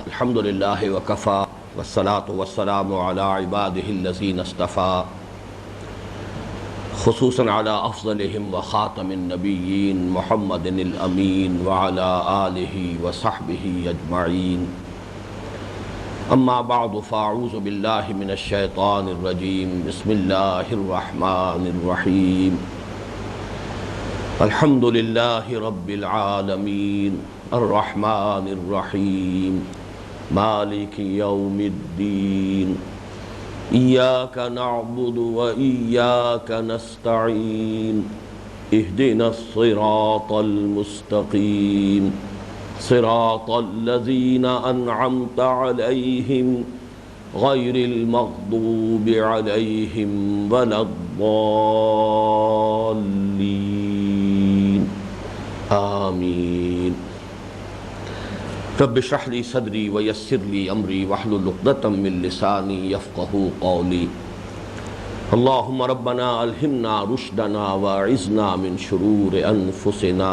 الحمد للہ وکفا والصلاة والسلام علی عباده الذین اصطفیٰ خصوصاً علی افضلہم وخاتم النبیین محمد الامین وعلی آلہ وصحبہ اجمعین اما بعد فاعوذ باللہ من الشیطان الرجیم بسم اللہ الرحمن الرحیم الحمد للہ رب العالمین الرحمن الرحیم مالک یوم الدین ایاک نعبد و ایاک نستعین اہدنا الصراط المستقیم صراط الذین انعمت علیہم غیر المغضوب علیہم ولا الضالین آمین رب اشرح لي صدري ويسر لي امري واحلل عقدة من لساني يفقهوا قولي اللهم ربنا الهمنا رشدنا واعذنا من شرور انفسنا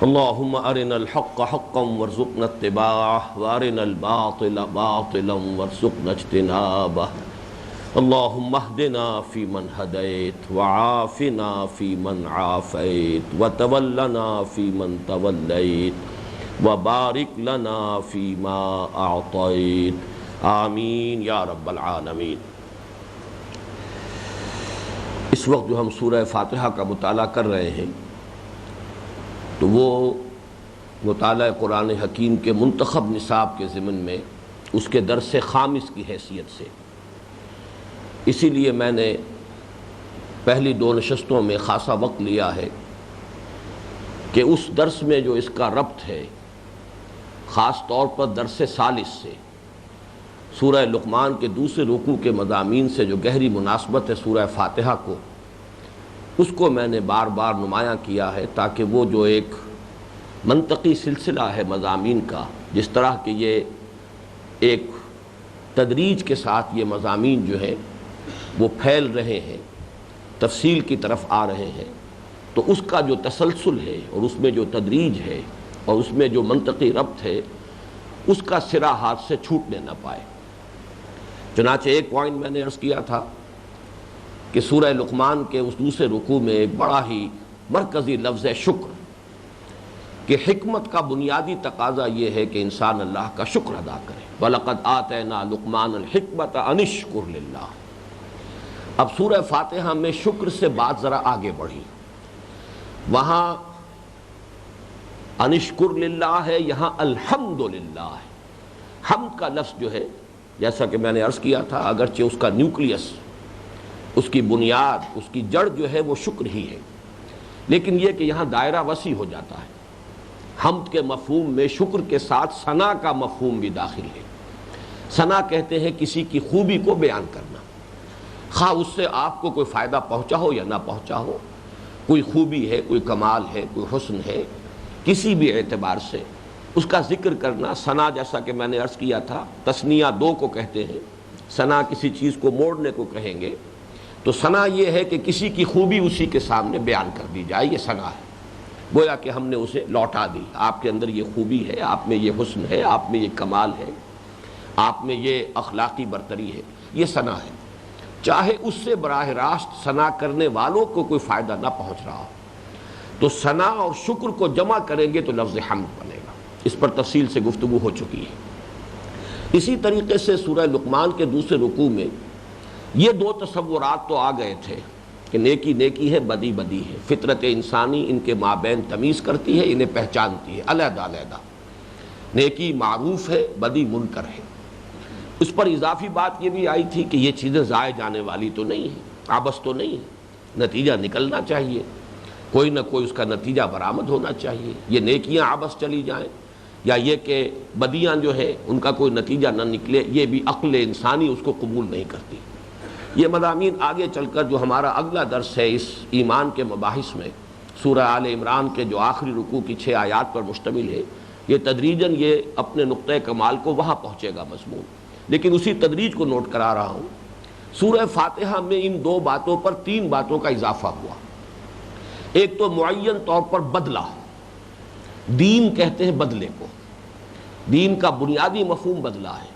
اللهم ارنا الحق حقا وارزقنا اتباعه وارنا الباطل باطلا وارزقنا اجتنابه اللهم اهدنا فيمن هديت وعافنا فيمن عافيت وتولنا فيمن توليت وبارک لنا فیما اعطیت آمین یا رب العالمین۔ اس وقت جو ہم سورہ فاتحہ کا مطالعہ کر رہے ہیں تو وہ مطالعہ قرآن حکیم کے منتخب نصاب کے ضمن میں اس کے درس خامس کی حیثیت سے، اسی لیے میں نے پہلی دو نشستوں میں خاصا وقت لیا ہے کہ اس درس میں جو اس کا ربط ہے خاص طور پر درس ثالث سے، سورہ لقمان کے دوسرے رکوع کے مضامین سے جو گہری مناسبت ہے سورہ فاتحہ کو، اس کو میں نے بار بار نمایاں کیا ہے تاکہ وہ جو ایک منطقی سلسلہ ہے مضامین کا، جس طرح کہ یہ ایک تدریج کے ساتھ یہ مضامین جو ہے وہ پھیل رہے ہیں، تفصیل کی طرف آ رہے ہیں، تو اس کا جو تسلسل ہے اور اس میں جو تدریج ہے اور اس میں جو منطقی ربط ہے اس کا سرا ہاتھ سے چھوٹنے نہ پائے۔ چنانچہ ایک پوائنٹ میں نے عرض کیا تھا کہ سورہ لقمان کے اس دوسرے رکوع میں ایک بڑا ہی مرکزی لفظ ہے شکر، کہ حکمت کا بنیادی تقاضا یہ ہے کہ انسان اللہ کا شکر ادا کرے۔ وَلَقَدْ آتَيْنَا لُقْمَانَ الْحِكْمَةَ أَنِ اشْكُرْ لِلَّهِ۔ اب سورہ فاتحہ میں شکر سے بات ذرا آگے بڑھی، وہاں انشکر للہ ہے، یہاں الحمدللہ ہے۔ حمد کا لفظ جو ہے جیسا کہ میں نے عرض کیا تھا، اگرچہ اس کا نیوکلیس، اس کی بنیاد، اس کی جڑ جو ہے وہ شکر ہی ہے، لیکن یہ کہ یہاں دائرہ وسیع ہو جاتا ہے۔ حمد کے مفہوم میں شکر کے ساتھ ثنا کا مفہوم بھی داخل ہے۔ ثنا کہتے ہیں کسی کی خوبی کو بیان کرنا، خواہ اس سے آپ کو کوئی فائدہ پہنچا ہو یا نہ پہنچا ہو، کوئی خوبی ہے، کوئی کمال ہے، کوئی حسن ہے، کسی بھی اعتبار سے اس کا ذکر کرنا۔ ثنا جیسا کہ میں نے عرض کیا تھا تثنیہ دو کو کہتے ہیں، ثنا کسی چیز کو موڑنے کو کہیں گے، تو ثنا یہ ہے کہ کسی کی خوبی اسی کے سامنے بیان کر دی جائے، یہ ثنا ہے، گویا کہ ہم نے اسے لوٹا دی، آپ کے اندر یہ خوبی ہے، آپ میں یہ حسن ہے، آپ میں یہ کمال ہے، آپ میں یہ اخلاقی برتری ہے، یہ ثنا ہے، چاہے اس سے براہ راست ثنا کرنے والوں کو کوئی فائدہ نہ پہنچ رہا ہو۔ تو ثنا اور شکر کو جمع کریں گے تو لفظ حمد بنے گا، اس پر تفصیل سے گفتگو ہو چکی ہے۔ اسی طریقے سے سورہ لقمان کے دوسرے رکوع میں یہ دو تصورات تو آ گئے تھے کہ نیکی نیکی ہے، بدی بدی ہے، فطرت انسانی ان کے مابین تمیز کرتی ہے، انہیں پہچانتی ہے علیحدہ علیحدہ، نیکی معروف ہے، بدی منکر ہے۔ اس پر اضافی بات یہ بھی آئی تھی کہ یہ چیزیں ضائع جانے والی تو نہیں ہیں، عبث تو نہیں ہے، نتیجہ نکلنا چاہیے، کوئی نہ کوئی اس کا نتیجہ برآمد ہونا چاہیے۔ یہ نیکیاں عبث چلی جائیں یا یہ کہ بدیاں جو ہے ان کا کوئی نتیجہ نہ نکلے، یہ بھی عقل انسانی اس کو قبول نہیں کرتی۔ یہ مضامین آگے چل کر جو ہمارا اگلا درس ہے اس ایمان کے مباحث میں، سورہ آل عمران کے جو آخری رکوع کی 6 آیات پر مشتمل ہے، یہ تدریجاً یہ اپنے نقطۂ کمال کو وہاں پہنچے گا مضمون، لیکن اسی تدریج کو نوٹ کرا رہا ہوں۔ سورہ فاتحہ میں ان دو باتوں پر 3 باتوں کا اضافہ ہوا۔ ایک تو معین طور پر بدلہ، دین کہتے ہیں بدلے کو، دین کا بنیادی مفہوم بدلا ہے،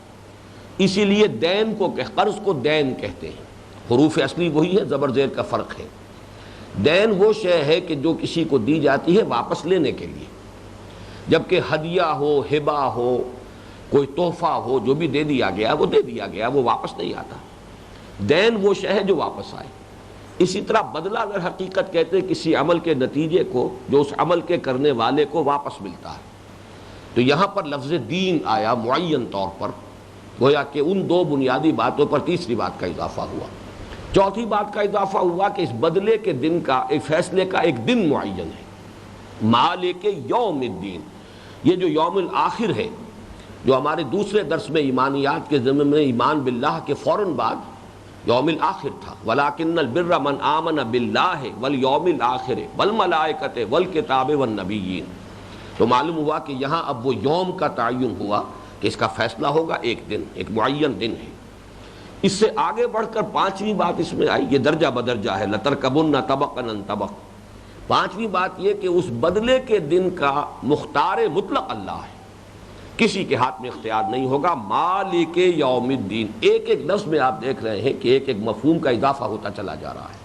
اسی لیے دین کو قرض کو دین کہتے ہیں، حروف اصلی وہی ہے، زبر زیر کا فرق ہے۔ دین وہ شے ہے کہ جو کسی کو دی جاتی ہے واپس لینے کے لیے، جبکہ ہدیہ ہو، ہبہ ہو، کوئی تحفہ ہو، جو بھی دے دیا گیا وہ دے دیا گیا، وہ واپس نہیں آتا۔ دین وہ شے ہے جو واپس آئے۔ اسی طرح بدلہ در حقیقت کہتے ہیں کسی عمل کے نتیجے کو جو اس عمل کے کرنے والے کو واپس ملتا ہے۔ تو یہاں پر لفظ دین آیا معین طور پر، گویا کہ ان دو بنیادی باتوں پر تیسری بات کا اضافہ ہوا۔ چوتھی بات کا اضافہ ہوا کہ اس بدلے کے دن کا، ایک فیصلے کا ایک دن معین ہے، مالک یوم الدین۔ یہ جو یوم الآخر ہے، جو ہمارے دوسرے درس میں ایمانیات کے ضمن میں ایمان باللہ کے فوراً بعد یوم الآخر تھا، وَلَٰكِنَّ الْبِرَّ مَنْ آمَنَ بِاللَّهِ وَالْيَوْمِ الْآخِرِ وَالْمَلَائِكَةِ وَالْكِتَابِ وَالنَّبِيِّينَ۔ تو معلوم ہوا کہ یہاں اب وہ یوم کا تعین ہوا کہ اس کا فیصلہ ہوگا ایک دن، ایک معین دن ہے۔ اس سے آگے بڑھ کر پانچویں بات اس میں آئی، یہ درجہ بدرجہ ہے، لَتَرْكَبُنَّ طَبَقًا عَن طَبَقٍ۔ پانچویں بات یہ کہ اس بدلے کے دن کا مختار مطلق اللہ ہے، کسی کے ہاتھ میں اختیار نہیں ہوگا۔ مالک یوم الدین، ایک ایک لفظ میں آپ دیکھ رہے ہیں کہ ایک ایک مفہوم کا اضافہ ہوتا چلا جا رہا ہے۔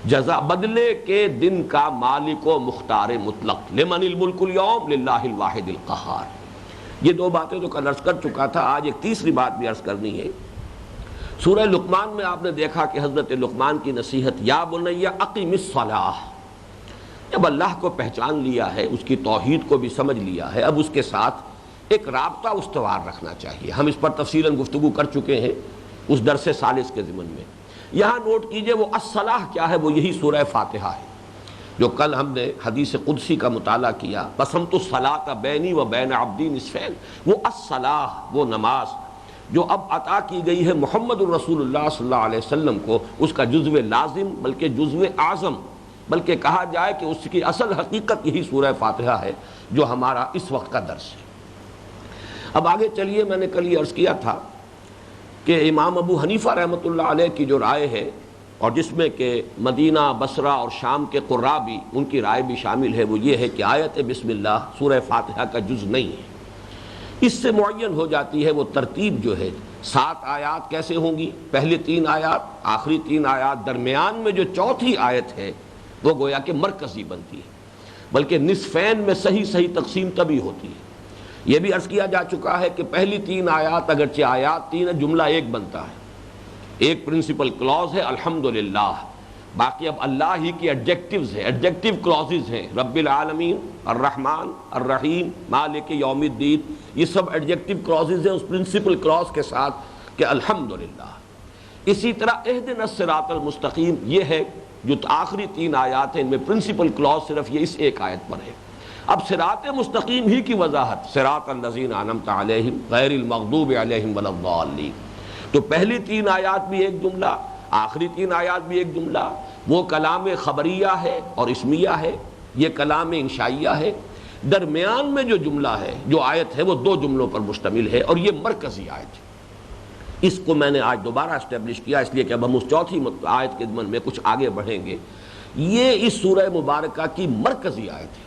جزا بدلے کے دن کا مالک و مختار مطلق، لمن الملک اليوم للہ الواحد القہار۔ یہ دو باتیں جو کل عرض کر چکا تھا، آج ایک تیسری بات بھی عرض کرنی ہے۔ سورہ لقمان میں آپ نے دیکھا کہ حضرت لقمان کی نصیحت، یا بنی اقم الصلاۃ۔ جب اللہ کو پہچان لیا ہے، اس کی توحید کو بھی سمجھ لیا ہے، اب اس کے ساتھ ایک رابطہ استوار رکھنا چاہیے۔ ہم اس پر تفصیلاً گفتگو کر چکے ہیں اس درس ثالث کے ضمن میں۔ یہاں نوٹ کیجئے وہ الصلاح کیا ہے، وہ یہی سورہ فاتحہ ہے، جو کل ہم نے حدیث قدسی کا مطالعہ کیا، قسمت الصلاۃ بینی و بین عبدی نصفین۔ وہ الصلاح، وہ نماز جو اب عطا کی گئی ہے محمد الرسول اللہ صلی اللہ علیہ وسلم کو، اس کا جزو لازم بلکہ جزو اعظم، بلکہ کہا جائے کہ اس کی اصل حقیقت یہی سورہ فاتحہ ہے جو ہمارا اس وقت کا درس ہے۔ اب آگے چلیے، میں نے کل یہ عرض کیا تھا کہ امام ابو حنیفہ رحمۃ اللہ علیہ کی جو رائے ہے، اور جس میں کہ مدینہ، بصرہ اور شام کے قراء بھی، ان کی رائے بھی شامل ہے، وہ یہ ہے کہ آیت بسم اللہ سورہ فاتحہ کا جز نہیں ہے۔ اس سے معین ہو جاتی ہے وہ ترتیب جو ہے، 7 آیات کیسے ہوں گی، پہلے 3 آیات، آخری 3 آیات، درمیان میں جو چوتھی آیت ہے وہ گویا کہ مرکزی بنتی ہے، بلکہ نصفین میں صحیح تقسیم تبھی ہوتی ہے۔ یہ بھی عرض کیا جا چکا ہے کہ پہلی 3 آیات اگرچہ آیات 3 ہے، جملہ ایک بنتا ہے، ایک پرنسپل کلوز ہے الحمدللہ، باقی اب اللہ ہی کی ایڈجیکٹیوز ہیں، ایڈجیکٹیو کلوزز ہیں، رب العالمین، الرحمن، الرحیم، مالک یوم الدین، یہ سب ایڈجیکٹیو کلوزز ہیں اس پرنسپل کلوز کے ساتھ کہ الحمدللہ۔ اسی طرح اہدنا الصراط المستقیم، یہ ہے جو آخری 3 آیات ہیں، ان میں پرنسپل کلوز صرف یہ اس ایک آیت پر ہے۔ اب صراط مستقیم ہی کی وضاحت، صراط الذین انعمت علیہم غیر المغضوب علیہم ولا الضالین، تو پہلی 3 آیات بھی ایک جملہ، آخری 3 آیات بھی ایک جملہ، وہ کلام خبریہ ہے اور اسمیہ ہے، یہ کلام انشائیہ ہے، درمیان میں جو جملہ ہے، جو آیت ہے، وہ 2 جملوں پر مشتمل ہے، اور یہ مرکزی آیت ہے۔ اس کو میں نے آج دوبارہ اسٹیبلش کیا، اس لیے کہ اب ہم اس چوتھی آیت کے ضمن میں کچھ آگے بڑھیں گے۔ یہ اس سورہ مبارکہ کی مرکزی آیت ہے،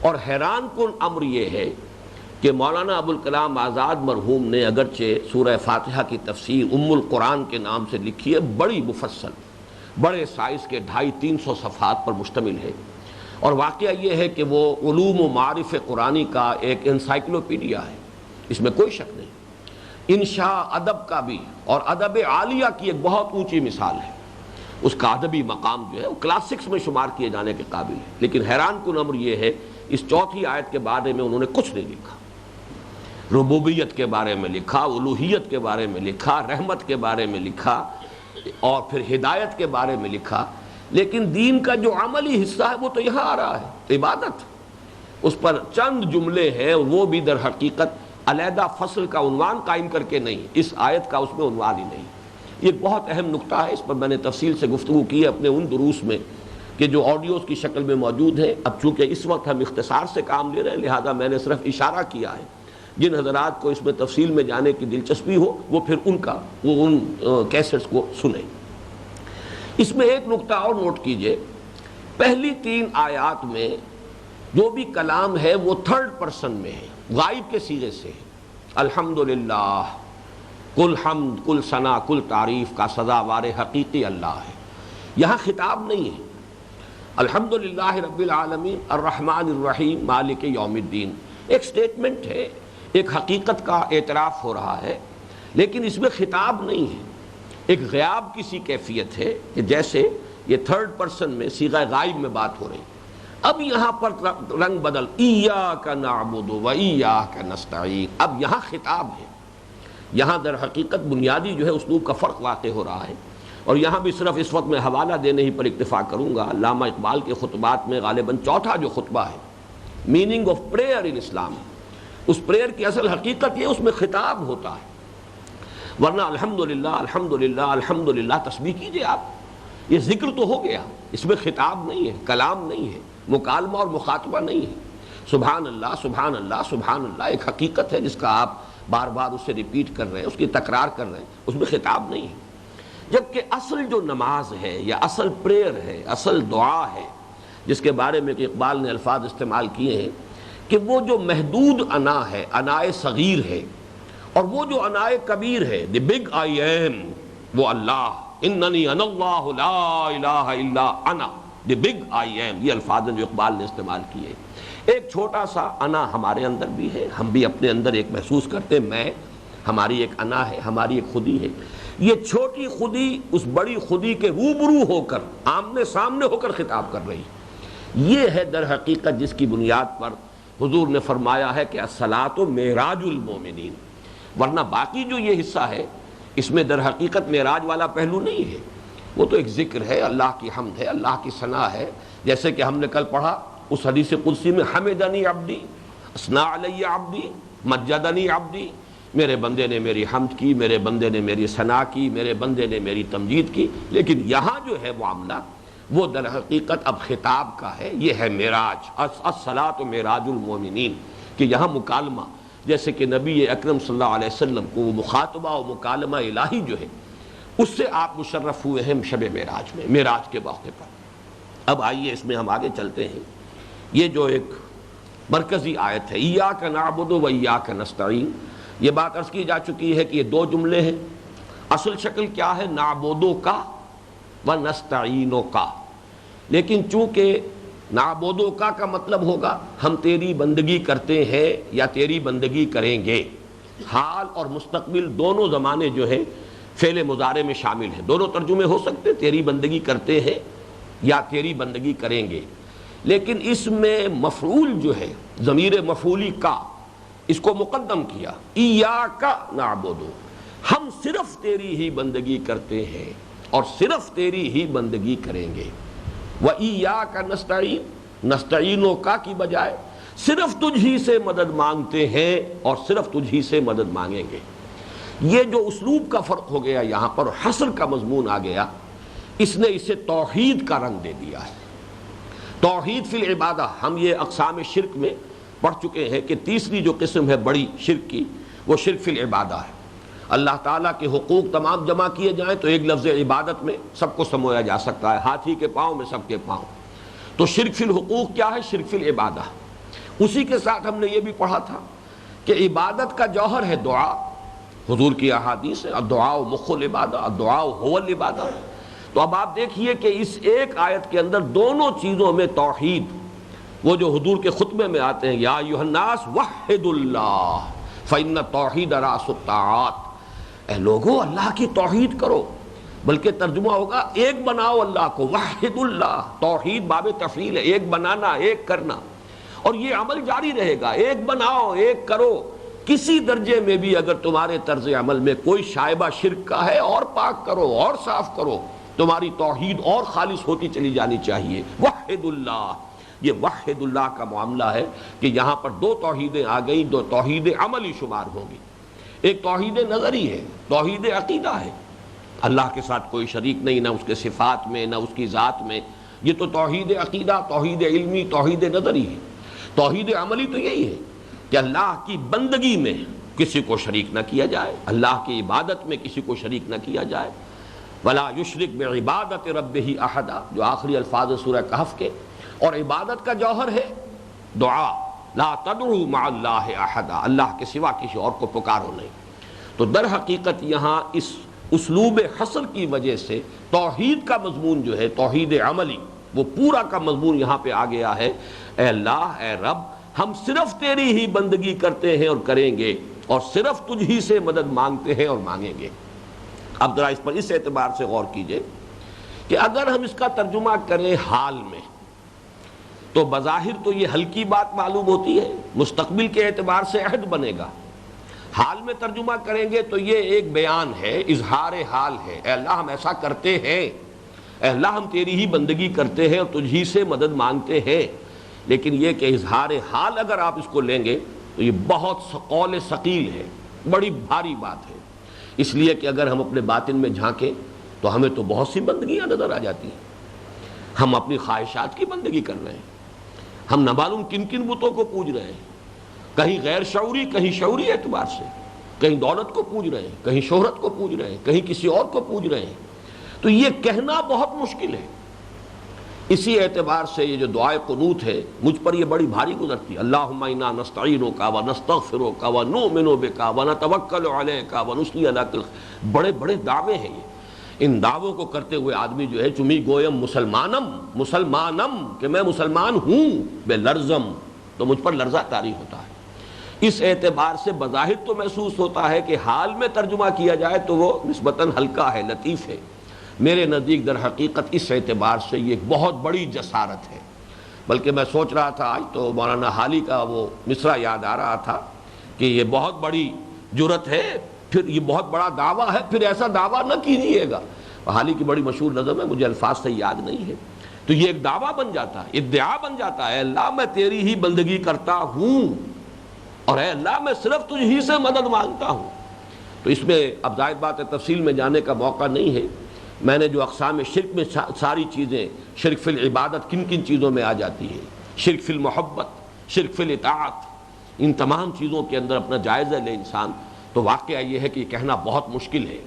اور حیران کن امر یہ ہے کہ مولانا ابوالکلام آزاد مرحوم نے اگرچہ سورہ فاتحہ کی تفسیر ام القرآن کے نام سے لکھی ہے، بڑی مفصل، بڑے سائز کے 250-300 صفحات پر مشتمل ہے، اور واقعہ یہ ہے کہ وہ علوم و معارف قرآنی کا ایک انسائکلوپیڈیا ہے، اس میں کوئی شک نہیں۔ انشاء ادب کا بھی، اور ادب عالیہ کی ایک بہت اونچی مثال ہے، اس کا ادبی مقام جو ہے وہ کلاسکس میں شمار کیے جانے کے قابل ہے، لیکن حیران کن امر یہ ہے اس چوتھی آیت کے بارے میں انہوں نے کچھ نہیں لکھا۔ ربوبیت کے بارے میں لکھا، الوہیت کے بارے میں لکھا، رحمت کے بارے میں لکھا، اور پھر ہدایت کے بارے میں لکھا، لیکن دین کا جو عملی حصہ ہے وہ تو یہاں آ رہا ہے، عبادت، اس پر چند جملے ہیں، وہ بھی در حقیقت علیحدہ فصل کا عنوان قائم کر کے نہیں، اس آیت کا اس میں عنوان ہی نہیں۔ یہ بہت اہم نقطہ ہے، اس پر میں نے تفصیل سے گفتگو کی ہے اپنے ان دروس میں کہ جو آڈیوز کی شکل میں موجود ہیں۔ اب چونکہ اس وقت ہم اختصار سے کام لے رہے ہیں، لہذا میں نے صرف اشارہ کیا ہے، جن حضرات کو اس میں تفصیل میں جانے کی دلچسپی ہو وہ پھر ان کیسٹس کو سنیں۔ اس میں ایک نقطہ اور نوٹ کیجئے، پہلی 3 آیات میں جو بھی کلام ہے وہ تھرڈ پرسن میں ہے، غائب کے صیغے سے ہے۔ الحمدللہ، کل حمد، کل ثنا، کل تعریف کا سزاوار حقیقی اللہ ہے۔ یہاں خطاب نہیں ہے۔ الحمدللہ رب العالمین الرحمن الرحیم مالک یوم الدین ایک سٹیٹمنٹ ہے، ایک حقیقت کا اعتراف ہو رہا ہے، لیکن اس میں خطاب نہیں ہے، ایک غیاب کی سی کیفیت ہے کہ جیسے یہ تھرڈ پرسن میں صیغہ غائب میں بات ہو رہی۔ اب یہاں پر رنگ بدل، ایاک نعبد و ایاک نستعین، اب یہاں خطاب ہے۔ یہاں در حقیقت بنیادی جو ہے اسلوب کا فرق واقع ہو رہا ہے، اور یہاں بھی صرف اس وقت میں حوالہ دینے ہی پر اکتفا کروں گا۔ علامہ اقبال کے خطبات میں غالباً چوتھا جو خطبہ ہے، meaning of prayer in Islam, اس پریئر کی اصل حقیقت یہ اس میں خطاب ہوتا ہے، ورنہ الحمدللہ الحمدللہ الحمدللہ تسبیح کیجئے آپ، یہ ذکر تو ہو گیا، اس میں خطاب نہیں ہے، کلام نہیں ہے، مکالمہ اور مخاطبہ نہیں ہے۔ سبحان اللہ سبحان اللہ سبحان اللہ ایک حقیقت ہے جس کا آپ بار بار اسے ریپیٹ کر رہے ہیں، اس کی تکرار کر رہے ہیں، اس میں خطاب نہیں ہے۔ جبکہ اصل جو نماز ہے یا اصل پریئر ہے، اصل دعا ہے، جس کے بارے میں کہ اقبال نے الفاظ استعمال کیے ہیں کہ وہ جو محدود انا ہے، انائے صغیر ہے، اور وہ جو انائے کبیر ہے، دی بگ آئی ایم، وہ اللہ، اننی انا اللہ لا الہ الا انا، دی بگ آئی ایم، یہ الفاظ جو اقبال نے استعمال کیے۔ ایک چھوٹا سا انا ہمارے اندر بھی ہے، ہم بھی اپنے اندر ایک محسوس کرتے ہیں، میں، ہماری ایک انا ہے، ہماری ایک خودی ہے۔ یہ چھوٹی خودی اس بڑی خودی کے روبرو ہو کر، آمنے سامنے ہو کر خطاب کر رہی ہے۔ یہ ہے در حقیقت جس کی بنیاد پر حضور نے فرمایا ہے کہ الصلاۃ معراج المومنین، ورنہ باقی جو یہ حصہ ہے اس میں در حقیقت معراج والا پہلو نہیں ہے، وہ تو ایک ذکر ہے، اللہ کی حمد ہے، اللہ کی ثنا ہے، جیسے کہ ہم نے کل پڑھا اس حدیث قدسی میں، حمدنی عبدی اثنا علی عبدی مجدنی عبدی، میرے بندے نے میری حمد کی، میرے بندے نے میری ثنا کی، میرے بندے نے میری تمجید کی۔ لیکن یہاں جو ہے معاملہ وہ در حقیقت اب خطاب کا ہے، یہ ہے معراج، الصلاۃ معراج المومنین، کہ یہاں مکالمہ، جیسے کہ نبی اکرم صلی اللہ علیہ وسلم کو وہ مخاطبہ و مکالمہ الہی جو ہے اس سے آپ مشرف ہوئے ہیں شب معراج میں، معراج کے موقع پر۔ اب آئیے اس میں ہم آگے چلتے ہیں۔ یہ جو ایک مرکزی آیت ہے، ایاک نعبد و ایاک نستعین، یہ بات عرض کی جا چکی ہے کہ یہ دو جملے ہیں، اصل شکل کیا ہے، نعبدو کا و نستعینو کا، لیکن چونکہ نعبدو کا مطلب ہوگا ہم تیری بندگی کرتے ہیں یا تیری بندگی کریں گے، حال اور مستقبل دونوں زمانے جو ہے فعل مضارع میں شامل ہیں، دونوں ترجمے ہو سکتے، تیری بندگی کرتے ہیں یا تیری بندگی کریں گے، لیکن اس میں مفعول جو ہے ضمیر مفعولی کا، اس کو مقدم کیا، ایاک نعبد، ہم صرف تیری ہی بندگی کرتے ہیں اور صرف تیری ہی بندگی کریں گے، وَإِيَّاكَ نَسْتَعِينُ، نستعینوں کا کی بجائے صرف تجھ ہی سے مدد مانگتے ہیں اور صرف تجھ ہی سے مدد مانگیں گے۔ یہ جو اسلوب کا فرق ہو گیا یہاں پر، حصر کا مضمون آ گیا، اس نے اسے توحید کا رنگ دے دیا ہے۔ توحید فی العبادہ، ہم یہ اقسام شرک میں پڑھ چکے ہیں کہ تیسری جو قسم ہے بڑی شرک کی، وہ شرک فی العبادہ ہے۔ اللہ تعالیٰ کے حقوق تمام جمع کیے جائیں تو ایک لفظ عبادت میں سب کو سمویا جا سکتا ہے، ہاتھی کے پاؤں میں سب کے پاؤں۔ تو شرک فی الحقوق کیا ہے؟ شرک فی العبادہ۔ اسی کے ساتھ ہم نے یہ بھی پڑھا تھا کہ عبادت کا جوہر ہے دعا، حضور کی احادیث ہے، الدعاء مخ العبادہ، الدعاء هو العبادہ۔ تو اب آپ دیکھیے کہ اس ایک آیت کے اندر دونوں چیزوں میں توحید، وہ جو حضور کے خطبے میں آتے ہیں، یا ایھا الناس وحدوا اللہ فإن التوحید رأس الطاعات، اے لوگو اللہ کی توحید کرو، بلکہ ترجمہ ہوگا ایک بناؤ اللہ کو، وحد اللہ، توحید باب تفعیل ہے، ایک بنانا، ایک کرنا، اور یہ عمل جاری رہے گا، ایک بناؤ ایک کرو۔ کسی درجے میں بھی اگر تمہارے طرز عمل میں کوئی شائبہ شرک کا ہے، اور پاک کرو اور صاف کرو، تمہاری توحید اور خالص ہوتی چلی جانی چاہیے۔ وحد اللہ، یہ وحد اللہ کا معاملہ ہے کہ یہاں پر دو توحیدیں آ گئیں، دو توحید عملی شمار ہوں گی۔ ایک توحید نظری ہے، توحید عقیدہ ہے، اللہ کے ساتھ کوئی شریک نہیں، نہ اس کے صفات میں نہ اس کی ذات میں، یہ تو توحید عقیدہ، توحید علمی، توحید نظری ہے۔ توحید عملی تو یہی ہے کہ اللہ کی بندگی میں کسی کو شریک نہ کیا جائے، اللہ کی عبادت میں کسی کو شریک نہ کیا جائے، وَلَا يُشْرِكْ بِعِبَادَةِ رَبِّهِ أَحَدًا، جو آخری الفاظ سورہ کہف کے، اور عبادت کا جوہر ہے دعا، لا تدعوا مع اللہ احدا، اللہ کے سوا کسی اور کو پکارو نہیں۔ تو در حقیقت یہاں اس اسلوب حصر کی وجہ سے توحید کا مضمون جو ہے، توحید عملی، وہ پورا کا مضمون یہاں پہ آ گیا ہے۔ اے اللہ، اے رب، ہم صرف تیری ہی بندگی کرتے ہیں اور کریں گے، اور صرف تجھ ہی سے مدد مانگتے ہیں اور مانگیں گے۔ اب ذرا اس پر اس اعتبار سے غور کیجئے کہ اگر ہم اس کا ترجمہ کریں حال میں، تو بظاہر تو یہ ہلکی بات معلوم ہوتی ہے، مستقبل کے اعتبار سے عہد بنے گا۔ حال میں ترجمہ کریں گے تو یہ ایک بیان ہے، اظہار حال ہے۔ اے اللہ، ہم ایسا کرتے ہیں، اے اللہ، ہم تیری ہی بندگی کرتے ہیں اور تجھ ہی سے مدد مانگتے ہیں۔ لیکن یہ کہ اظہار حال اگر آپ اس کو لیں گے تو یہ بہت قول ثقیل ہے، بڑی بھاری بات ہے۔ اس لیے کہ اگر ہم اپنے باطن میں جھانکیں تو ہمیں تو بہت سی بندگیاں نظر آ جاتی ہیں۔ ہم اپنی خواہشات کی بندگی کر رہے ہیں، ہم نہ معلوم کن کن بتوں کو پوج رہے ہیں، کہیں غیر شعوری، کہیں شعوری اعتبار سے، کہیں دولت کو پوج رہے ہیں، کہیں شہرت کو پوج رہے ہیں، کہیں کسی اور کو پوج رہے ہیں۔ تو یہ کہنا بہت مشکل ہے۔ اسی اعتبار سے یہ جو دعائے قنوت ہے مجھ پر یہ بڑی بھاری گزرتی ہے۔ اللہم انا نستعینک ونستغفرک ونؤمن بک ونتوکل علیک ونثنی علیک، بڑے بڑے دعوے ہیں یہ۔ ان دعووں کو کرتے ہوئے آدمی جو ہے چمی گویم مسلمانم کہ میں مسلمان ہوں، بے لرزم، تو مجھ پر لرزہ طاری ہوتا ہے۔ اس اعتبار سے بظاہر تو محسوس ہوتا ہے کہ حال میں ترجمہ کیا جائے تو وہ نسبتاً ہلکا ہے، لطیف ہے۔ میرے نزدیک در حقیقت اس اعتبار سے یہ ایک بہت بڑی جسارت ہے۔ بلکہ میں سوچ رہا تھا آج تو مولانا حالی کا وہ مصرع یاد آ رہا تھا کہ یہ بہت بڑی جرت ہے، پھر یہ بہت بڑا دعویٰ ہے، پھر ایسا دعویٰ نہ کیجیے گا۔ حالی کی بڑی مشہور نظم ہے، مجھے الفاظ سے یاد نہیں ہے۔ تو یہ ایک دعویٰ بن جاتا ہے، ادعا بن جاتا ہے، اللہ میں تیری ہی بندگی کرتا ہوں اور اے اللہ میں صرف تجھ ہی سے مدد مانگتا ہوں۔ تو اس میں اب ظاہر بات ہے تفصیل میں جانے کا موقع نہیں ہے۔ میں نے جو اقسام شرک میں ساری چیزیں، شرک فی العبادت کن کن چیزوں میں آ جاتی ہے، شرک فی المحبت، شرک فی الاطاعت، ان تمام چیزوں کے اندر اپنا جائزہ لے انسان، تو واقعہ یہ ہے کہ یہ کہنا بہت مشکل ہے،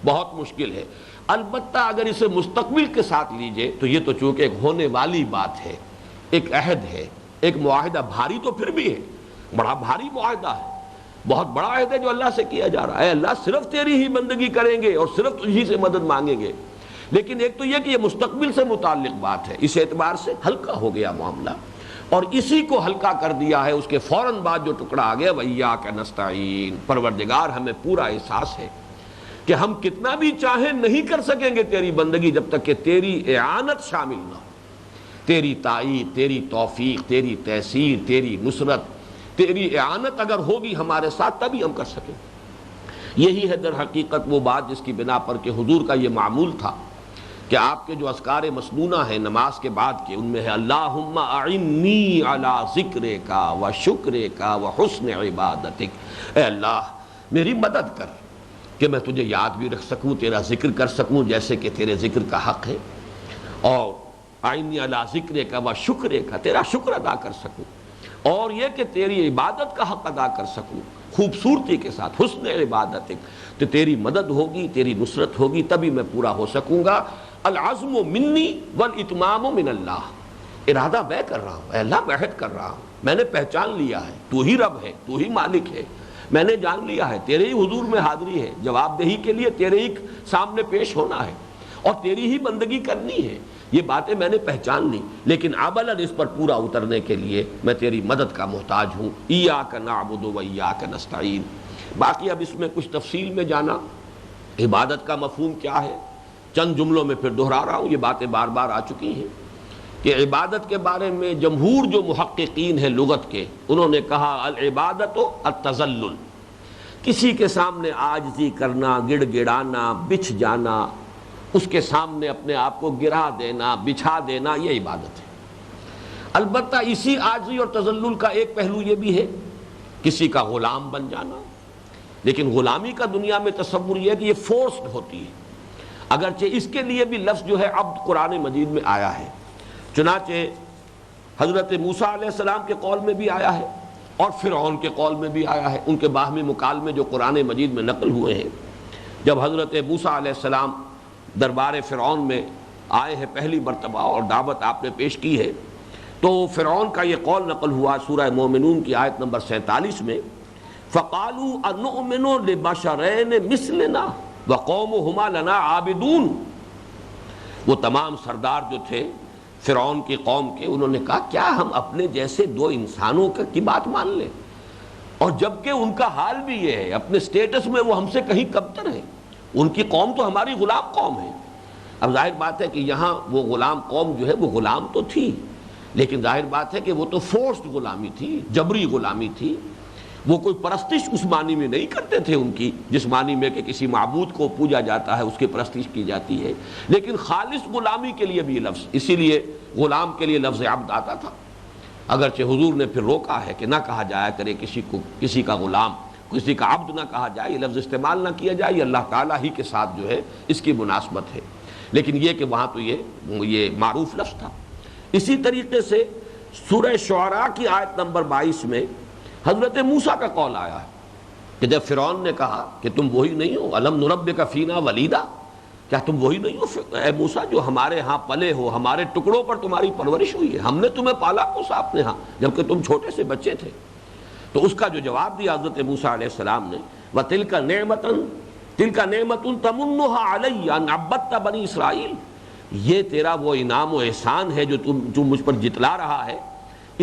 بہت مشکل ہے۔ البتہ اگر اسے مستقبل کے ساتھ لیجئے تو یہ تو چونکہ ایک ہونے والی بات ہے، ایک عہد ہے، ایک معاہدہ، بھاری تو پھر بھی ہے، بڑا بھاری معاہدہ ہے، بہت بڑا عہد ہے جو اللہ سے کیا جا رہا ہے۔ اے اللہ، صرف تیری ہی بندگی کریں گے اور صرف تجھی سے مدد مانگیں گے۔ لیکن ایک تو یہ کہ یہ مستقبل سے متعلق بات ہے، اس اعتبار سے ہلکا ہو گیا معاملہ، اور اسی کو ہلکا کر دیا ہے۔ اس کے فوراً بعد جو ٹکڑا آ گیا، وَإِيَّاكَ نَسْتَعِينُ، پروردگار ہمیں پورا احساس ہے کہ ہم کتنا بھی چاہیں نہیں کر سکیں گے تیری بندگی جب تک کہ تیری اعانت شامل نہ ہو، تیری تائید، تیری توفیق، تیری تیسیر، تیری نصرت، تیری اعانت اگر ہوگی ہمارے ساتھ تبھی ہم کر سکیں۔ یہی ہے در حقیقت وہ بات جس کی بنا پر کہ حضور کا یہ معمول تھا کہ آپ کے جو اذکار مسنونہ ہیں نماز کے بعد کے، ان میں ہے اللہم اعنی علی ذکرک و شکرک و حسن عبادتک، اے اللہ میری مدد کر کہ میں تجھے یاد بھی رکھ سکوں، تیرا ذکر کر سکوں جیسے کہ تیرے ذکر کا حق ہے، اور اعنی علی ذکرک و شکرک، تیرا شکر ادا کر سکوں، اور یہ کہ تیری عبادت کا حق ادا کر سکوں خوبصورتی کے ساتھ، حسن عبادت، تو تیری مدد ہوگی، تیری نصرت ہوگی، تبھی میں پورا ہو سکوں گا۔ العزم منی والاتمام من اللہ، ارادہ میں کر رہا ہوں، اے اللہ میں عہد کر رہا ہوں، میں نے پہچان لیا ہے تو ہی رب ہے، تو ہی مالک ہے، میں نے جان لیا ہے تیرے ہی حضور میں حاضری ہے، جواب دہی کے لیے تیرے ہی سامنے پیش ہونا ہے اور تیری ہی بندگی کرنی ہے، یہ باتیں میں نے پہچان لی، لیکن عملاً اس پر پورا اترنے کے لیے میں تیری مدد کا محتاج ہوں۔ ایاک نعبد و ایاک نستعین۔ باقی اب اس میں کچھ تفصیل میں جانا، عبادت کا مفہوم کیا ہے، چند جملوں میں پھر دہرا رہا ہوں، یہ باتیں بار بار آ چکی ہیں کہ عبادت کے بارے میں جمہور جو محققین ہیں لغت کے، انہوں نے کہا العبادت التذلل، کسی کے سامنے عاجزی کرنا، گڑ گڑانا، بچھ جانا، اس کے سامنے اپنے آپ کو گرا دینا، بچھا دینا، یہ عبادت ہے۔ البتہ اسی عاجزی اور تذلل کا ایک پہلو یہ بھی ہے کسی کا غلام بن جانا، لیکن غلامی کا دنیا میں تصور یہ ہے کہ یہ فورسڈ ہوتی ہے، اگرچہ اس کے لیے بھی لفظ جو ہے عبد قرآن مجید میں آیا ہے، چنانچہ حضرت موسیٰ علیہ السلام کے قول میں بھی آیا ہے اور فرعون کے قول میں بھی آیا ہے، ان کے باہمی مکالمے جو قرآن مجید میں نقل ہوئے ہیں۔ جب حضرت موسیٰ علیہ السلام دربار فرعون میں آئے ہیں پہلی مرتبہ اور دعوت آپ نے پیش کی ہے، تو فرعون کا یہ قول نقل ہوا سورہ مومنون کی آیت نمبر 47 میں، فَقَالُوا أَنُؤْمِنُ لِبَشَرَيْنِ مِثْلِنَا وَقَوْمُهُمَا لَنَا عَابِدُونَ۔ وہ تمام سردار جو تھے فرعون کی قوم کے، انہوں نے کہا کیا ہم اپنے جیسے دو انسانوں کی بات مان لیں، اور جبکہ ان کا حال بھی یہ ہے، اپنے سٹیٹس میں وہ ہم سے کہیں کمتر ہے، ان کی قوم تو ہماری غلام قوم ہے۔ اب ظاہر بات ہے کہ یہاں وہ غلام قوم جو ہے وہ غلام تو تھی، لیکن ظاہر بات ہے کہ وہ تو فورسڈ غلامی تھی، جبری غلامی تھی، وہ کوئی پرستش اس معنی میں نہیں کرتے تھے ان کی، جس معنی میں کہ کسی معبود کو پوجا جاتا ہے اس کی پرستش کی جاتی ہے، لیکن خالص غلامی کے لیے بھی لفظ، اسی لیے غلام کے لیے لفظ عبد آتا تھا، اگرچہ حضور نے پھر روکا ہے کہ نہ کہا جایا کرے کسی کا غلام، کسی کا عبد نہ کہا جائے، یہ لفظ استعمال نہ کیا جائے، یہ اللہ تعالیٰ ہی کے ساتھ جو ہے اس کی مناسبت ہے، لیکن یہ کہ وہاں تو یہ معروف لفظ تھا۔ اسی طریقے سے سورہ شعراء کی آیت نمبر 22 میں حضرت موسیٰ کا قول آیا ہے کہ جب فرعون نے کہا کہ تم وہی نہیں ہو، الم نربک فینا ولیدا، کیا تم وہی نہیں ہو اے موسیٰ جو ہمارے ہاں پلے ہو، ہمارے ٹکڑوں پر تمہاری پرورش ہوئی ہے، ہم نے تمہیں پالا موسیٰ اپنے ہاں جبکہ تم چھوٹے سے بچے تھے۔ تو اس کا جو جواب دیا حضرت موسیٰ علیہ السلام نے، وَتِلْكَ نِعْمَةٌ تَمُنُّهَا عَلَيَّ أَنْ عَبَّدْتَ بَنِي اسرائیل، یہ تیرا وہ انعام و احسان ہے جو مجھ پر جتلا رہا ہے،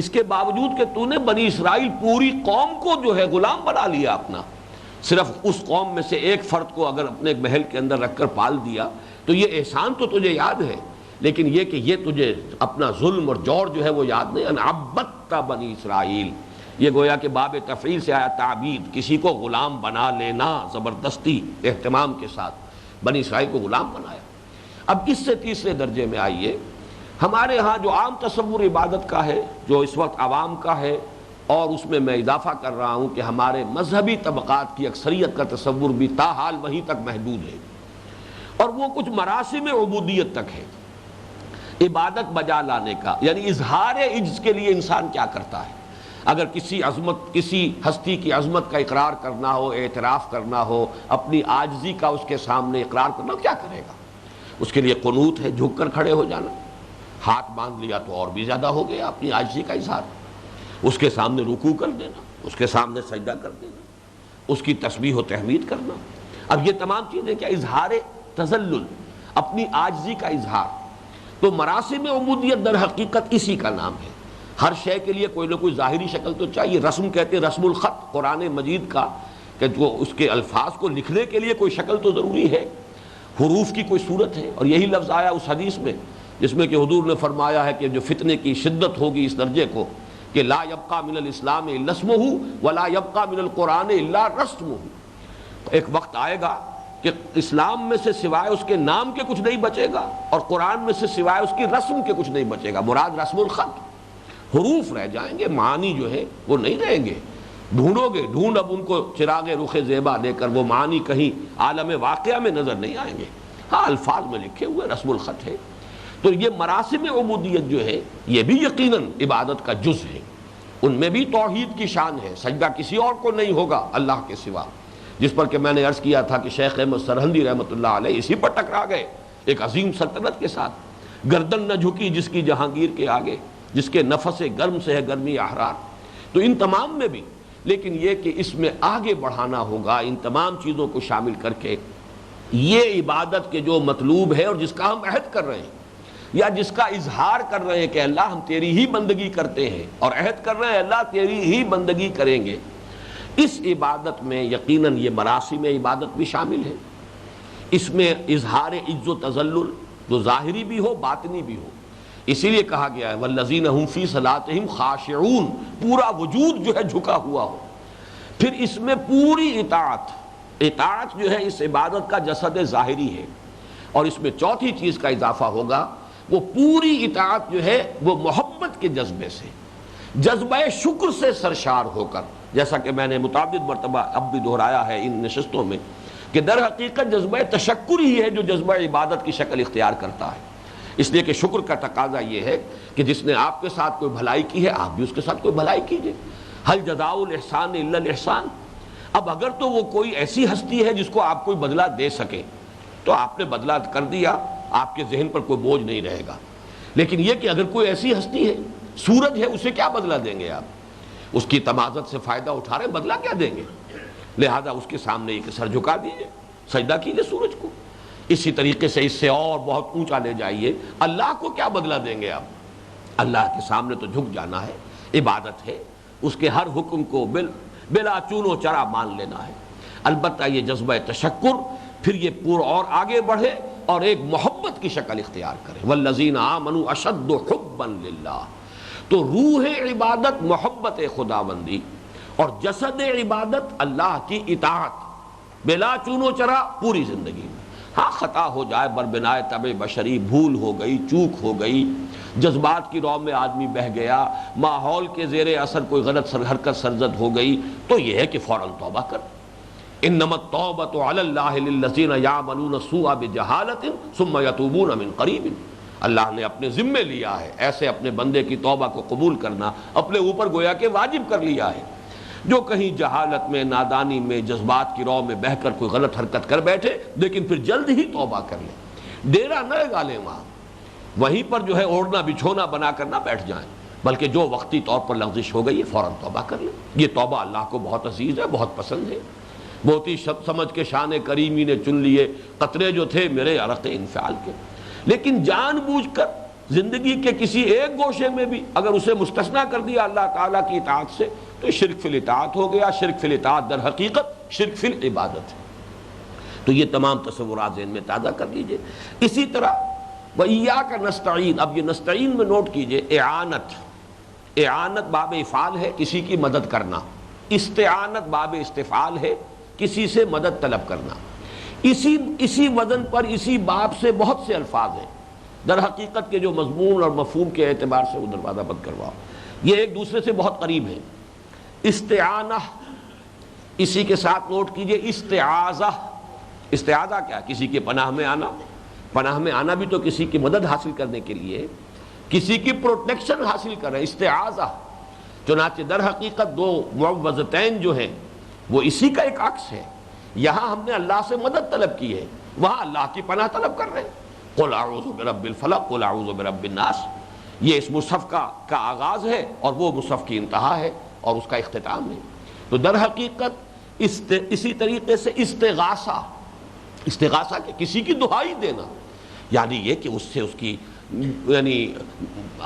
اس کے باوجود کہ تو نے بنی اسرائیل پوری قوم کو جو ہے غلام بنا لیا اپنا، صرف اس قوم میں سے ایک فرد کو اگر اپنے محل کے اندر رکھ کر پال دیا تو یہ احسان تو تجھے یاد ہے، لیکن یہ کہ یہ تجھے اپنا ظلم اور جور جو ہے وہ یاد نہیں۔ ان عبدت بنی اسرائیل، یہ گویا کہ باب تفعیل سے آیا تعبید، کسی کو غلام بنا لینا، زبردستی اہتمام کے ساتھ بنی اسرائیل کو غلام بنایا۔ اب اس سے تیسرے درجے میں آئیے، ہمارے ہاں جو عام تصور عبادت کا ہے، جو اس وقت عوام کا ہے، اور اس میں اضافہ کر رہا ہوں کہ ہمارے مذہبی طبقات کی اکثریت کا تصور بھی تاحال وہیں تک محدود ہے، اور وہ کچھ مراسم عبودیت تک ہے، عبادت بجا لانے کا، یعنی اظہار عجز کے لیے انسان کیا کرتا ہے، اگر کسی ہستی کی عظمت کا اقرار کرنا ہو، اعتراف کرنا ہو، اپنی عاجزی کا اس کے سامنے اقرار کرنا ہو، کیا کرے گا؟ اس کے لیے قنوت ہے، جھک کر کھڑے ہو جانا، ہاتھ باندھ لیا تو اور بھی زیادہ ہو گیا اپنی عاجزی کا اظہار، اس کے سامنے رکوع کر دینا، اس کے سامنے سجدہ کر دینا، اس کی تسبیح و تحمید کرنا۔ اب یہ تمام چیزیں کیا؟ اظہار تذلل، اپنی عاجزی کا اظہار۔ تو مراسم عبودیت در حقیقت اسی کا نام ہے۔ ہر شے کے لیے کوئی نہ کوئی ظاہری شکل تو چاہیے، رسم کہتے ہیں رسم الخط قرآن مجید کا، کہ جو اس کے الفاظ کو لکھنے کے لیے کوئی شکل تو ضروری ہے، حروف کی کوئی صورت ہے، اور یہی لفظ آیا اس حدیث میں جس میں کہ حضور نے فرمایا ہے کہ جو فتنے کی شدت ہوگی اس درجے کو کہ لا یبقى من الاسلام الا اسمہ ولا یبقى من القرآن الا رسمہ، ایک وقت آئے گا کہ اسلام میں سے سوائے اس کے نام کے کچھ نہیں بچے گا، اور قرآن میں سے سوائے اس کی رسم کے کچھ نہیں بچے گا، مراد رسم الخط، حروف رہ جائیں گے، معانی جو ہے وہ نہیں رہیں گے، ڈھونڈو گے، ڈھونڈ اب ان کو چراغ رخ زیبا دے کر وہ معانی کہیں عالم واقعہ میں نظر نہیں آئیں گے، ہاں الفاظ میں لکھے ہوئے رسم الخط ہے۔ تو یہ مراسم عبودیت جو ہے یہ بھی یقیناً عبادت کا جز ہے، ان میں بھی توحید کی شان ہے، سجدہ کسی اور کو نہیں ہوگا اللہ کے سوا، جس پر کہ میں نے عرض کیا تھا کہ شیخ احمد سرہندی رحمۃ اللہ علیہ اسی پر ٹکرا گئے، ایک عظیم سلطنت کے ساتھ، گردن نہ جھکی جس کی جہانگیر کے آگے، جس کے نفس گرم سے ہے گرمی احرار۔ تو ان تمام میں بھی، لیکن یہ کہ اس میں آگے بڑھانا ہوگا ان تمام چیزوں کو شامل کر کے، یہ عبادت کے جو مطلوب ہے اور جس کا ہم عہد کر رہے ہیں یا جس کا اظہار کر رہے ہیں کہ اللہ ہم تیری ہی بندگی کرتے ہیں، اور عہد کر رہے ہیں اللہ تیری ہی بندگی کریں گے، اس عبادت میں یقیناً یہ مراسم عبادت بھی شامل ہے، اس میں اظہار عجز و تذلل جو ظاہری بھی ہو باطنی بھی ہو، اسی لیے کہا گیا ہے والذین هم فی صلاتہم خاشعون، پورا وجود جو ہے جھکا ہوا ہو۔ پھر اس میں پوری اطاعت جو ہے اس عبادت کا جسد ظاہری ہے، اور اس میں چوتھی چیز کا اضافہ ہوگا، وہ پوری اطاعت جو ہے وہ محبت کے جذبے سے، جذبہ شکر سے سرشار ہو کر، جیسا کہ میں نے متعدد مرتبہ اب بھی دہرایا ہے ان نشستوں میں کہ در حقیقت جذبہ تشکر ہی ہے جو جذبہ عبادت کی شکل اختیار کرتا ہے، اس لیے کہ شکر کا تقاضا یہ ہے کہ جس نے آپ کے ساتھ کوئی بھلائی کی ہے آپ بھی اس کے ساتھ کوئی بھلائی کیجئے، هل جزاء الاحسان الا الاحسان۔ اب اگر تو وہ کوئی ایسی ہستی ہے جس کو آپ کوئی بدلہ دے سکے تو آپ نے بدلہ کر دیا، آپ کے ذہن پر کوئی بوجھ نہیں رہے گا، لیکن یہ کہ اگر کوئی ایسی ہستی ہے سورج ہے اسے کیا بدلہ دیں گے آپ؟ اس کی تمازت سے فائدہ اٹھا رہے ہیں، بدلہ کیا دیں گے؟ لہذا اس کے سامنے ایک سر جھکا دیجئے، سجدہ کیجئے سورج کو۔ اسی طریقے سے اس سے اور بہت اونچا لے جائیے، اللہ کو کیا بدلہ دیں گے آپ؟ اللہ کے سامنے تو جھک جانا ہے، عبادت ہے، اس کے ہر حکم کو بلا چون و چرا مان لینا ہے۔ البتہ یہ جذبہ تشکر پھر یہ اور آگے بڑھے اور ایک محبت کی شکل اختیار کرے، والذین آمنوا اشد حبا للہ۔ تو روح عبادت محبت خداوندی، اور جسد عبادت اللہ کی اطاعت بلا چون و چرا پوری زندگی میں۔ ہاں خطا ہو جائے، بربنائے طبع بشری، بھول ہو گئی، چوک ہو گئی، جذبات کی رو میں آدمی بہہ گیا، ماحول کے زیر اثر کوئی غلط حرکت سرزد ہو گئی، تو یہ ہے کہ فوراً توبہ کر۔ انما التوبۃ علی اللہ للذین یعملون السوء بجہالۃ ثم یتوبون من قریب۔ اللہ نے اپنے ذمے لیا ہے ایسے اپنے بندے کی توبہ کو قبول کرنا، اپنے اوپر گویا کہ واجب کر لیا ہے۔ جو کہیں جہالت میں، نادانی میں، جذبات کی رو میں بہہ کر کوئی غلط حرکت کر بیٹھے، لیکن پھر جلد ہی توبہ کر لے، ڈیرا نہ لگا لیں وہاں، وہیں پر جو ہے اوڑھنا بچھونا بنا کر نہ بیٹھ جائیں، بلکہ جو وقتی طور پر لغزش ہو گئی ہے فوراً توبہ کر لیں۔ یہ توبہ اللہ کو بہت عزیز ہے، بہت پسند ہے۔ بہت ہی سمجھ کے شان کریمی نے چن لیے قطرے جو تھے میرے عرق انفعال کے، لیکن جان بوجھ کر زندگی کے کسی ایک گوشے میں بھی اگر اسے مستثنیٰ کر دیا اللہ تعالیٰ کی اطاعت سے، تو شرک فی الاطاعت ہو گیا۔ شرک فی الاطاعت در حقیقت شرک فی العبادت ہے۔ تو یہ تمام تصورات ذہن میں تازہ کر لیجئے۔ اسی طرح وَإِيَّاكَ نَسْتَعِينُ، اب یہ نستعین میں نوٹ کیجئے، اعانت باب افعال ہے، کسی کی مدد کرنا، استعانت باب استفعال ہے، کسی سے مدد طلب کرنا۔ اسی وزن پر اسی باب سے بہت سے الفاظ ہیں، در حقیقت کے جو مضمون اور مفہوم کے اعتبار سے وہ دروازہ بند کرواؤ، یہ ایک دوسرے سے بہت قریب ہیں۔ استعانہ، اسی کے ساتھ نوٹ کیجئے استعاذہ۔ استعاذہ کیا؟ کسی کے پناہ میں آنا۔ پناہ میں آنا بھی تو کسی کی مدد حاصل کرنے کے لیے، کسی کی پروٹیکشن حاصل کریں، استعاذہ۔ چنانچہ در حقیقت دو معوذتین جو ہیں وہ اسی کا ایک عکس ہے۔ یہاں ہم نے اللہ سے مدد طلب کی ہے، وہاں اللہ کی پناہ طلب کر رہے ہیں۔ قل اعوذ برب الفلق قل اعوذ برب الناس، یہ اس مصحف کا آغاز ہے اور وہ مصحف کی انتہا ہے اور اس کا اختتام ہے۔ تو در حقیقت اسی طریقے سے استغاثہ کہ کسی کی دہائی دینا، یعنی یہ کہ اس سے اس کی یعنی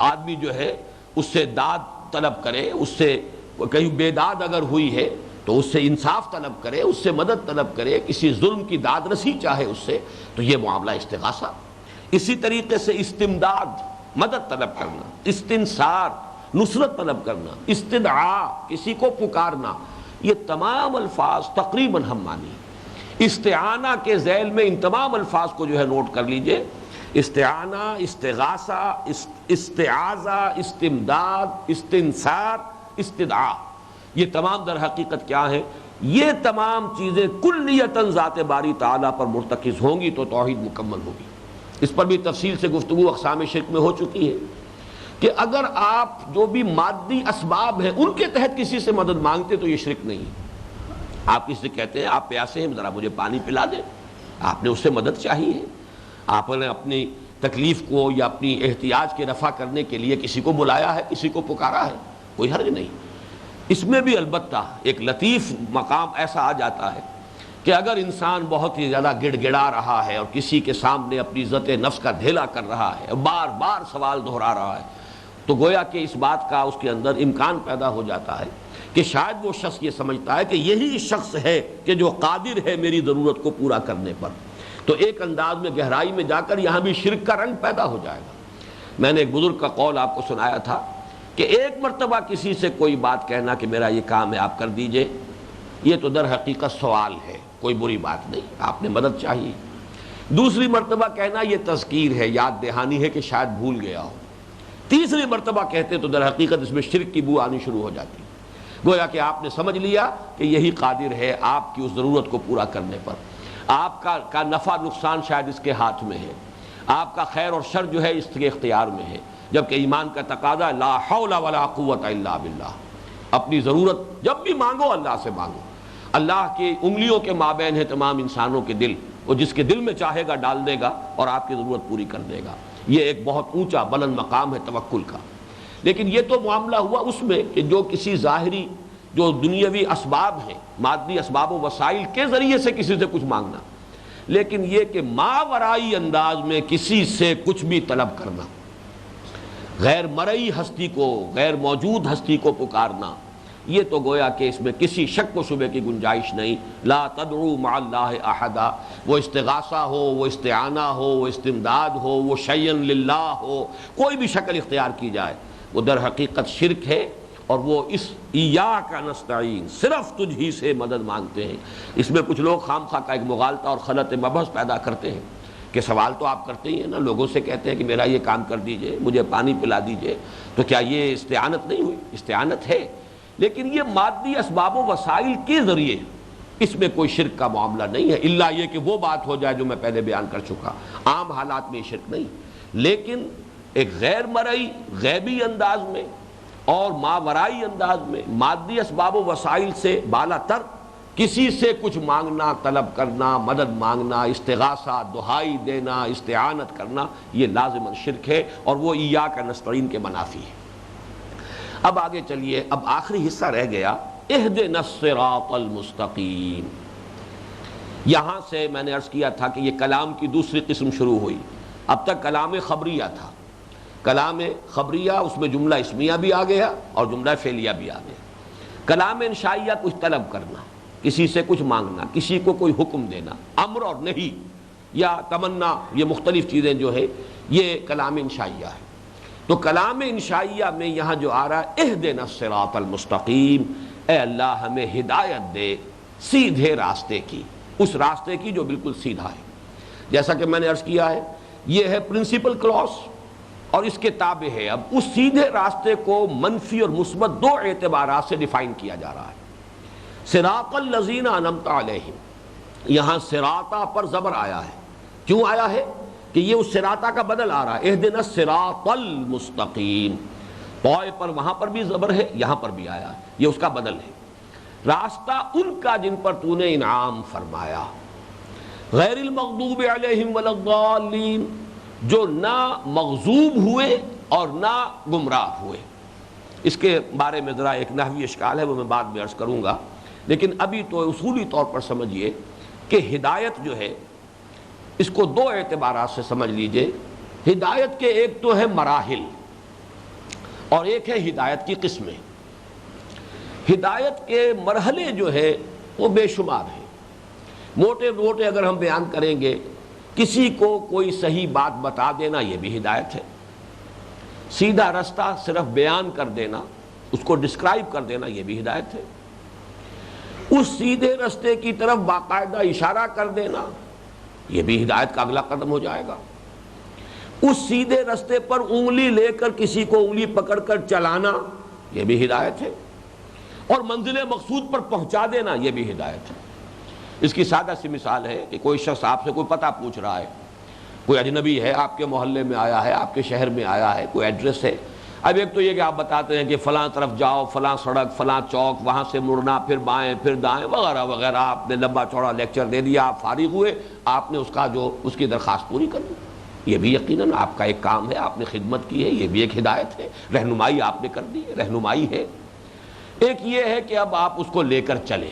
آدمی جو ہے اس سے داد طلب کرے، اس سے کہیں بے داد اگر ہوئی ہے تو اس سے انصاف طلب کرے، اس سے مدد طلب کرے، کسی ظلم کی داد رسی چاہے اس سے، تو یہ معاملہ استغاثہ۔ اسی طریقے سے استمداد، مدد طلب کرنا، استنصار، نصرت طلب کرنا، استدعاء، کسی کو پکارنا، یہ تمام الفاظ تقریباً ہم مانی۔ استعانہ کے ذیل میں ان تمام الفاظ کو جو ہے نوٹ کر لیجئے، استعانہ، استغاثہ، استعاذہ، استمداد، استنصار، استدعاء، یہ تمام در حقیقت کیا ہیں؟ یہ تمام چیزیں کلیتاً ذات باری تعالیٰ پر مرتکز ہوں گی تو توحید مکمل ہوگی۔ اس پر بھی تفصیل سے گفتگو اقسام شرک میں ہو چکی ہے کہ اگر آپ جو بھی مادی اسباب ہیں ان کے تحت کسی سے مدد مانگتے تو یہ شرک نہیں ہے۔ آپ کسی سے کہتے ہیں آپ پیاسے ہیں ذرا مجھے پانی پلا دیں، آپ نے اس سے مدد چاہی ہے، آپ نے اپنی تکلیف کو یا اپنی احتیاج کے رفع کرنے کے لیے کسی کو بلایا ہے، کسی کو پکارا ہے، کوئی حرج نہیں۔ اس میں بھی البتہ ایک لطیف مقام ایسا آ جاتا ہے کہ اگر انسان بہت ہی زیادہ گڑ گڑا رہا ہے اور کسی کے سامنے اپنی عزت نفس کا ڈھیلا کر رہا ہے، بار بار سوال دہرا رہا ہے، تو گویا کہ اس بات کا اس کے اندر امکان پیدا ہو جاتا ہے کہ شاید وہ شخص یہ سمجھتا ہے کہ یہی شخص ہے کہ جو قادر ہے میری ضرورت کو پورا کرنے پر۔ تو ایک انداز میں گہرائی میں جا کر یہاں بھی شرک کا رنگ پیدا ہو جائے گا۔ میں نے ایک بزرگ کا قول آپ کو سنایا تھا کہ ایک مرتبہ کسی سے کوئی بات کہنا کہ میرا یہ کام ہے آپ کر دیجئے، یہ تو در حقیقت سوال ہے، کوئی بری بات نہیں، آپ نے مدد چاہیے۔ دوسری مرتبہ کہنا یہ تذکیر ہے، یاد دہانی ہے کہ شاید بھول گیا ہو۔ تیسری مرتبہ کہتے تو در حقیقت اس میں شرک کی بو آنی شروع ہو جاتی، گویا کہ آپ نے سمجھ لیا کہ یہی قادر ہے آپ کی اس ضرورت کو پورا کرنے پر، آپ کا نفع نقصان شاید اس کے ہاتھ میں ہے، آپ کا خیر اور شر جو ہے اس کے اختیار میں ہے، جبکہ ایمان کا تقاضا لا حول ولا قوت الا باللہ، اپنی ضرورت جب بھی مانگو اللہ سے مانگو۔ اللہ کی انگلیوں کے مابین ہے تمام انسانوں کے دل، وہ جس کے دل میں چاہے گا ڈال دے گا اور آپ کی ضرورت پوری کر دے گا۔ یہ ایک بہت اونچا بلند مقام ہے توکل کا۔ لیکن یہ تو معاملہ ہوا اس میں کہ جو کسی ظاہری جو دنیاوی اسباب ہیں، مادی اسباب و وسائل کے ذریعے سے کسی سے کچھ مانگنا، لیکن یہ کہ ماورائی انداز میں کسی سے کچھ بھی طلب کرنا، غیر مرئی ہستی کو، غیر موجود ہستی کو پکارنا، یہ تو گویا کہ اس میں کسی شک و شبے کی گنجائش نہیں۔ لا تدعو مع اللہ احدا، وہ استغاثہ ہو، وہ استعانہ ہو، وہ استمداد ہو، وہ شیئا للہ ہو، کوئی بھی شکل اختیار کی جائے، وہ در حقیقت شرک ہے، اور وہ اس ایاک نستعین، صرف تجھ ہی سے مدد مانگتے ہیں۔ اس میں کچھ لوگ خام خواہ کا ایک مغالطہ اور خلط مبحث پیدا کرتے ہیں کہ سوال تو آپ کرتے ہی ہیں نا، لوگوں سے کہتے ہیں کہ میرا یہ کام کر دیجئے، مجھے پانی پلا دیجئے، تو کیا یہ استعانت نہیں ہوئی؟ استعانت ہے، لیکن یہ مادی اسباب و وسائل کے ذریعے، اس میں کوئی شرک کا معاملہ نہیں ہے، الا یہ کہ وہ بات ہو جائے جو میں پہلے بیان کر چکا، عام حالات میں شرک نہیں، لیکن ایک غیر مرئی غیبی انداز میں اور ماورائی انداز میں مادی اسباب و وسائل سے بالا تر کسی سے کچھ مانگنا، طلب کرنا، مدد مانگنا، استغاثہ، دہائی دینا، استعانت کرنا، یہ لازماً شرک ہے، اور وہ ایاک نستعین کے منافی ہے۔ اب آگے چلیے، اب آخری حصہ رہ گیا اہدنا الصراط المستقیم۔ یہاں سے میں نے عرض کیا تھا کہ یہ کلام کی دوسری قسم شروع ہوئی۔ اب تک کلام خبریہ تھا، کلام خبریہ اس میں جملہ اسمیہ بھی آ گیا اور جملہ فعلیہ بھی آ گیا۔ کلام انشائیہ کچھ طلب کرنا، کسی سے کچھ مانگنا، کسی کو کوئی حکم دینا، امر اور نہیں یا تمنا، یہ مختلف چیزیں جو ہے یہ کلام انشائیہ ہے۔ تو کلام انشائیہ میں یہاں جو آ رہا ہے اہدنا الصراط المستقیم، اے اللہ ہمیں ہدایت دے سیدھے راستے کی، اس راستے کی جو بالکل سیدھا ہے۔ جیسا کہ میں نے عرض کیا ہے، یہ ہے پرنسپل کلاس، اور اس کے تابع ہے اب اس سیدھے راستے کو منفی اور مثبت دو اعتبارات سے ڈیفائن کیا جا رہا ہے۔ صراط الذین انعمت علیہم، یہاں صراطہ پر زبر آیا ہے، کیوں آیا ہے؟ کہ یہ اس صراطہ کا بدل آ رہا ہے، اہدنا الصراط المستقیم، پوائے پر وہاں پر بھی زبر ہے، یہاں پر بھی آیا ہے، یہ اس کا بدل ہے۔ راستہ ان کا جن پر تو نے انعام فرمایا، غیر المغضوب علیہم ولا الضالین، جو نہ مغضوب ہوئے اور نہ گمراہ ہوئے۔ اس کے بارے میں ذرا ایک نحوی اشکال ہے، وہ میں بعد میں عرض کروں گا، لیکن ابھی تو اصولی طور پر سمجھیے کہ ہدایت جو ہے اس کو دو اعتبارات سے سمجھ لیجئے۔ ہدایت کے ایک تو ہے مراحل اور ایک ہے ہدایت کی قسمیں۔ ہدایت کے مرحلے جو ہے وہ بے شمار ہیں، موٹے موٹے اگر ہم بیان کریں گے، کسی کو کوئی صحیح بات بتا دینا یہ بھی ہدایت ہے، سیدھا رستہ صرف بیان کر دینا، اس کو ڈسکرائب کر دینا یہ بھی ہدایت ہے، اس سیدھے رستے کی طرف باقاعدہ اشارہ کر دینا یہ بھی ہدایت کا اگلا قدم ہو جائے گا، اس سیدھے رستے پر انگلی لے کر کسی کو انگلی پکڑ کر چلانا یہ بھی ہدایت ہے، اور منزل مقصود پر پہنچا دینا یہ بھی ہدایت ہے۔ اس کی سادہ سی مثال ہے کہ کوئی شخص آپ سے کوئی پتہ پوچھ رہا ہے، کوئی اجنبی ہے، آپ کے محلے میں آیا ہے، آپ کے شہر میں آیا ہے، کوئی ایڈریس ہے۔ اب ایک تو یہ کہ آپ بتاتے ہیں کہ فلاں طرف جاؤ، فلاں سڑک، فلاں چوک، وہاں سے مڑنا، پھر بائیں پھر دائیں وغیرہ وغیرہ، آپ نے لمبا چوڑا لیکچر دے دیا، آپ فارغ ہوئے، آپ نے اس کی درخواست پوری کر دی، یہ بھی یقیناً آپ کا ایک کام ہے، آپ نے خدمت کی ہے، یہ بھی ایک ہدایت ہے، رہنمائی آپ نے کر دی ہے، رہنمائی ہے۔ ایک یہ ہے کہ اب آپ اس کو لے کر چلیں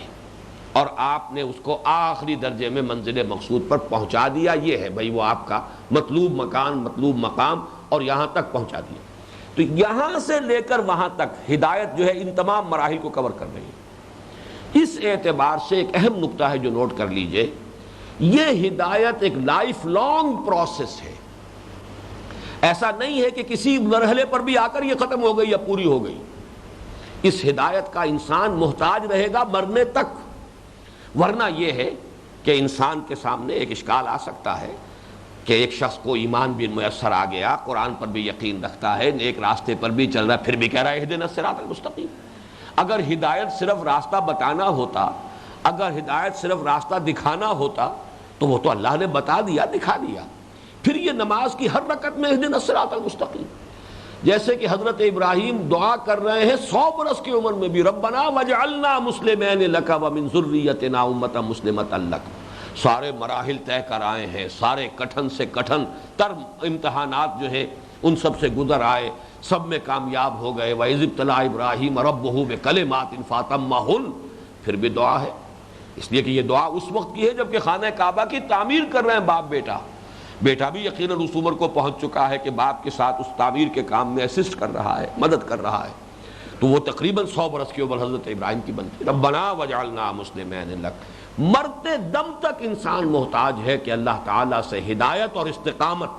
اور آپ نے اس کو آخری درجے میں منزل مقصود پر پہنچا دیا، یہ ہے بھئی وہ آپ کا مطلوب مکان، مطلوب مقام، اور یہاں تک پہنچا دیا۔ تو یہاں سے لے کر وہاں تک ہدایت جو ہے ان تمام مراحل کو کور کر رہی ہے۔ اس اعتبار سے ایک اہم نقطہ ہے جو نوٹ کر لیجئے، یہ ہدایت ایک لائف لانگ پروسیس ہے، ایسا نہیں ہے کہ کسی مرحلے پر بھی آ کر یہ ختم ہو گئی یا پوری ہو گئی۔ اس ہدایت کا انسان محتاج رہے گا مرنے تک، ورنہ یہ ہے کہ انسان کے سامنے ایک اشکال آ سکتا ہے کہ ایک شخص کو ایمان بھی میسر آ گیا، قرآن پر بھی یقین رکھتا ہے، نیک راستے پر بھی چل رہا ہے، پھر بھی کہہ رہا ہے اہدنا الصراط المستقیم۔ اگر ہدایت صرف راستہ بتانا ہوتا، اگر ہدایت صرف راستہ دکھانا ہوتا تو وہ تو اللہ نے بتا دیا، دکھا دیا، پھر یہ نماز کی ہر رکعت میں اہدنا الصراط المستقیم، جیسے کہ حضرت ابراہیم دعا کر رہے ہیں 100 برس کی عمر میں بھی، ربنا وجعلنا مسلمین لک ومن ذریتنا امۃ مسلمۃ لک، سارے مراحل طے کر آئے ہیں، سارے کٹھن سے کٹھن تر امتحانات جو ہے ان سب سے گزر آئے، سب میں کامیاب ہو گئے۔ وَإِذِ ابْتَلَىٰ إِبْرَاہِیمَ رَبُّهُ بِکَلِمَاتٍ فَأَتَمَّهُنَّ، پھر بھی دعا ہے، اس لیے کہ یہ دعا اس وقت کی ہے جب کہ خانہ کعبہ کی تعمیر کر رہے ہیں باپ بیٹا۔ بیٹا بھی یقیناً اس عمر کو پہنچ چکا ہے کہ باپ کے ساتھ اس تعمیر کے کام میں اسسٹ کر رہا ہے، مدد کر رہا ہے، تو وہ تقریباً 100 برس کی عمر حضرت ابراہیم کی بنتی۔ ربنا وجعلنا مسلمین لک، مرتے دم تک انسان محتاج ہے کہ اللہ تعالیٰ سے ہدایت اور استقامت،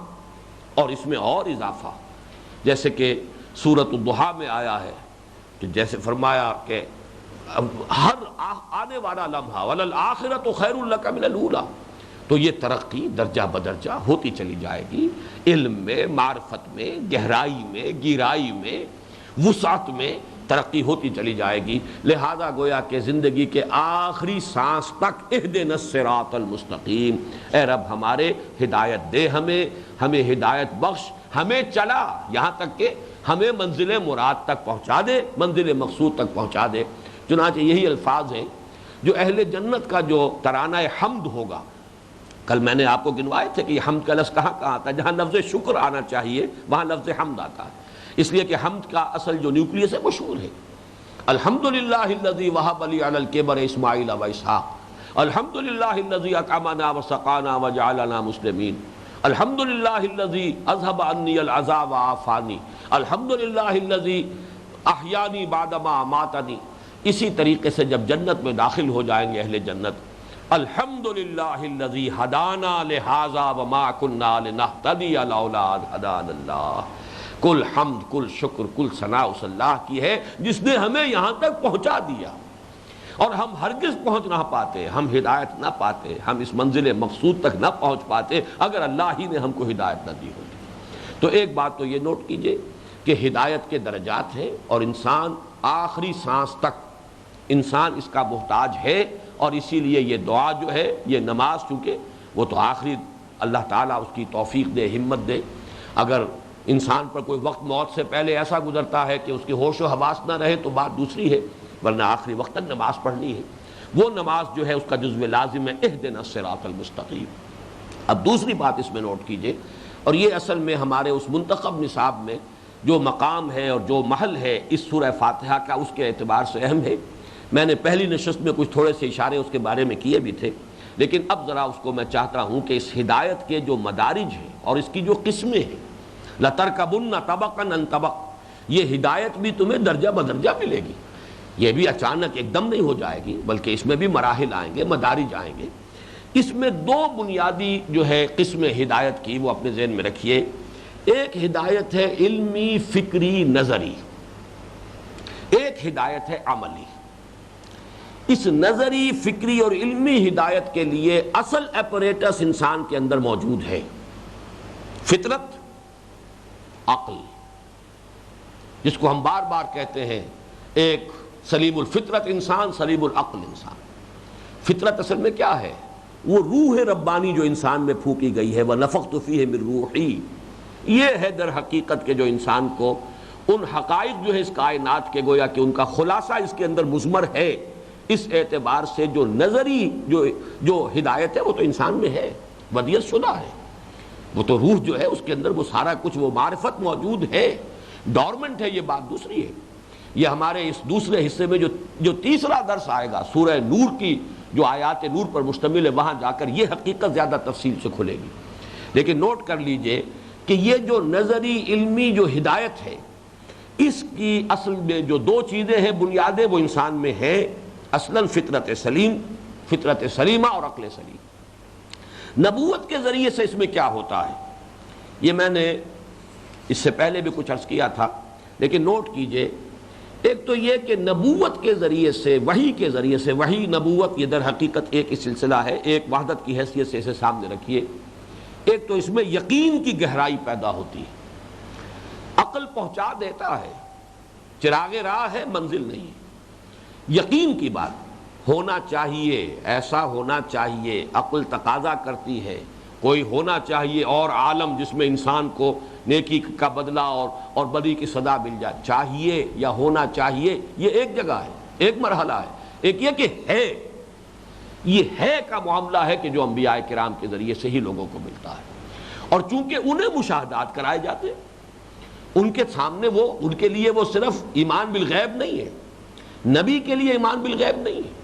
اور اس میں اور اضافہ، جیسے کہ سورۃ الضحیٰ میں آیا ہے کہ جیسے فرمایا کہ ہر آنے والا لمحہ وَلَلْآخِرَةُ خَيْرٌ لَكَ مِنَ الْأُولَىٰ، تو یہ ترقی درجہ بدرجہ ہوتی چلی جائے گی، علم میں، معرفت میں، گہرائی میں، گہرائی میں، وسعت میں ترقی ہوتی چلی جائے گی۔ لہذا گویا کہ زندگی کے آخری سانس تک اہدنا الصراط المستقیم، اے رب ہمارے ہدایت دے، ہمیں ہدایت بخش، ہمیں چلا یہاں تک کہ ہمیں منزل مراد تک پہنچا دے، منزل مقصود تک پہنچا دے۔ چنانچہ یہی الفاظ ہیں جو اہل جنت کا جو ترانہ حمد ہوگا، کل میں نے آپ کو گنوائے تھے کہ حمد کا لفظ کہاں آتا ہے، جہاں لفظ شکر آنا چاہیے وہاں لفظ حمد آتا ہے، اس لیے کہ حمد کا اصل جو نیوکلیس ہے مشہور ہے۔ الحمدللہ الذی وہب لی علی الکبر اسماعیل و اسحاق، الحمدللہ الذی اطعمنا وسقانا وجعلنا مسلمین، الحمدللہ الذی اذهب عنی العزا وعافانی، الحمدللہ الذی احیانی بعدما اماتنی۔ اسی طریقے سے جب جنت میں داخل ہو جائیں گے اہل جنت، الحمدللہ الذی ہدانا لہذا وما کنا لنہتدی لولا ان ہدانا اللہ، کل حمد، کل شکر، کل ثناء اس اللہ کی ہے جس نے ہمیں یہاں تک پہنچا دیا، اور ہم ہرگز پہنچ نہ پاتے، ہم ہدایت نہ پاتے، ہم اس منزل مقصود تک نہ پہنچ پاتے اگر اللہ ہی نے ہم کو ہدایت نہ دی ہوتی۔ تو ایک بات تو یہ نوٹ کیجئے کہ ہدایت کے درجات ہیں، اور انسان آخری سانس تک انسان اس کا محتاج ہے، اور اسی لیے یہ دعا جو ہے، یہ نماز، چونکہ وہ تو آخری اللہ تعالیٰ اس کی توفیق دے، ہمت دے۔ اگر انسان پر کوئی وقت موت سے پہلے ایسا گزرتا ہے کہ اس کے ہوش و حواس نہ رہے تو بات دوسری ہے، ورنہ آخری وقت تک نماز پڑھنی ہے۔ وہ نماز جو ہے اس کا جزو لازم ہے اہدنا الصراط المستقیم۔ اب دوسری بات اس میں نوٹ کیجئے، اور یہ اصل میں ہمارے اس منتخب نصاب میں جو مقام ہے اور جو محل ہے اس سورہ فاتحہ کا، اس کے اعتبار سے اہم ہے۔ میں نے پہلی نشست میں کچھ تھوڑے سے اشارے اس کے بارے میں کیے بھی تھے، لیکن اب ذرا اس کو میں چاہتا ہوں کہ اس ہدایت کے جو مدارج ہیں اور اس کی جو قسمیں ہیں، لَتَرْكَبُنَّ طَبَقًا عَنْ طَبَقٍ، یہ ہدایت بھی تمہیں درجہ بدرجہ ملے گی، یہ بھی اچانک ایک دم نہیں ہو جائے گی، بلکہ اس میں بھی مراحل آئیں گے، مدارج آئیں گے۔ اس میں دو بنیادی جو ہے قسم ہدایت کی وہ اپنے ذہن میں رکھیے۔ ایک ہدایت ہے علمی، فکری، نظری، ایک ہدایت ہے عملی۔ اس نظری، فکری اور علمی ہدایت کے لیے اصل اپریٹس انسان کے اندر موجود ہے، فطرت، عقل، جس کو ہم بار بار کہتے ہیں ایک سلیم الفطرت انسان، سلیم العقل انسان۔ فطرت اصل میں کیا ہے؟ وہ روح ربانی جو انسان میں پھونکی گئی ہے، وَنَفَخْتُ فِيهِ مِن رُوحِي، یہ ہے در حقیقت کے جو انسان کو ان حقائق جو ہے اس کائنات کے گویا کہ ان کا خلاصہ اس کے اندر مضمر ہے۔ اس اعتبار سے جو نظری جو ہدایت ہے وہ تو انسان میں ہے، ودیت شدہ ہے، وہ تو روح جو ہے اس کے اندر وہ سارا کچھ، وہ معرفت موجود ہے، ڈورمنٹ ہے، یہ بات دوسری ہے۔ یہ ہمارے اس دوسرے حصے میں جو تیسرا درس آئے گا، سورہ نور کی جو آیات نور پر مشتمل ہے، وہاں جا کر یہ حقیقت زیادہ تفصیل سے کھلے گی۔ لیکن نوٹ کر لیجئے کہ یہ جو نظری علمی جو ہدایت ہے، اس کی اصل میں جو دو چیزیں ہیں بنیادیں وہ انسان میں ہیں، اصلاً فطرت سلیم، فطرت سلیمہ اور عقل سلیم۔ نبوت کے ذریعے سے اس میں کیا ہوتا ہے، یہ میں نے اس سے پہلے بھی کچھ عرض کیا تھا، لیکن نوٹ کیجئے۔ ایک تو یہ کہ نبوت کے ذریعے سے، وحی کے ذریعے سے، وحی نبوت یہ در حقیقت ایک ہی سلسلہ ہے، ایک وحدت کی حیثیت سے اسے سامنے رکھیے۔ ایک تو اس میں یقین کی گہرائی پیدا ہوتی ہے، عقل پہنچا دیتا ہے، چراغ راہ ہے، منزل نہیں۔ یقین کی بات ہونا چاہیے، ایسا ہونا چاہیے، عقل تقاضا کرتی ہے، کوئی ہونا چاہیے اور عالم جس میں انسان کو نیکی کا بدلہ اور بدی کی سزا مل جائے، چاہیے یا ہونا چاہیے، یہ ایک جگہ ہے، ایک مرحلہ ہے۔ ایک یہ کہ ہے، یہ ہے کا معاملہ ہے کہ جو انبیاء کرام کے ذریعے سے ہی لوگوں کو ملتا ہے، اور چونکہ انہیں مشاہدات کرائے جاتے ہیں، ان کے سامنے ان کے لیے وہ صرف ایمان بالغیب نہیں ہے، نبی کے لیے ایمان بالغیب نہیں ہے۔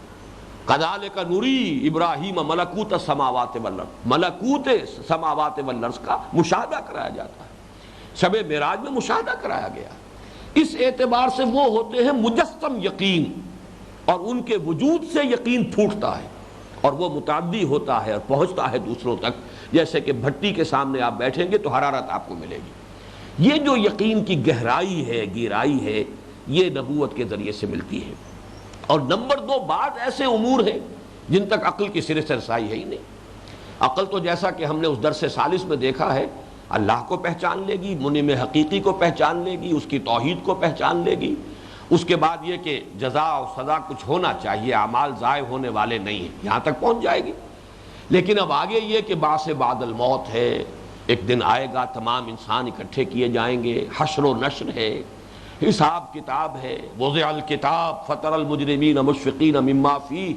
کذالک نری ابراہیم ملکوت السماوات والارض، ملکوت سماوات والارض کا مشاہدہ کرایا جاتا ہے، شب معراج میں مشاہدہ کرایا گیا۔ اس اعتبار سے وہ ہوتے ہیں مجسم یقین، اور ان کے وجود سے یقین پھوٹتا ہے اور وہ متعدی ہوتا ہے اور پہنچتا ہے دوسروں تک، جیسے کہ بھٹی کے سامنے آپ بیٹھیں گے تو حرارت آپ کو ملے گی۔ یہ جو یقین کی گہرائی ہے، گہرائی ہے، یہ نبوت کے ذریعے سے ملتی ہے۔ اور نمبر 2، بعض ایسے امور ہیں جن تک عقل کی سرے سے رسائی ہے ہی نہیں۔ عقل تو جیسا کہ ہم نے اس درس ثالث میں دیکھا ہے، اللہ کو پہچان لے گی، منعم حقیقی کو پہچان لے گی، اس کی توحید کو پہچان لے گی، اس کے بعد یہ کہ جزا و سزا کچھ ہونا چاہیے، اعمال ضائع ہونے والے نہیں ہیں، یہاں تک پہنچ جائے گی۔ لیکن اب آگے یہ کہ بعث بعد الموت ہے، ایک دن آئے گا تمام انسان اکٹھے کیے جائیں گے، حشر و نشر ہے، حساب کتاب ہے، وضع الکتاب فتر المجرمین مشفقین مما فیہ،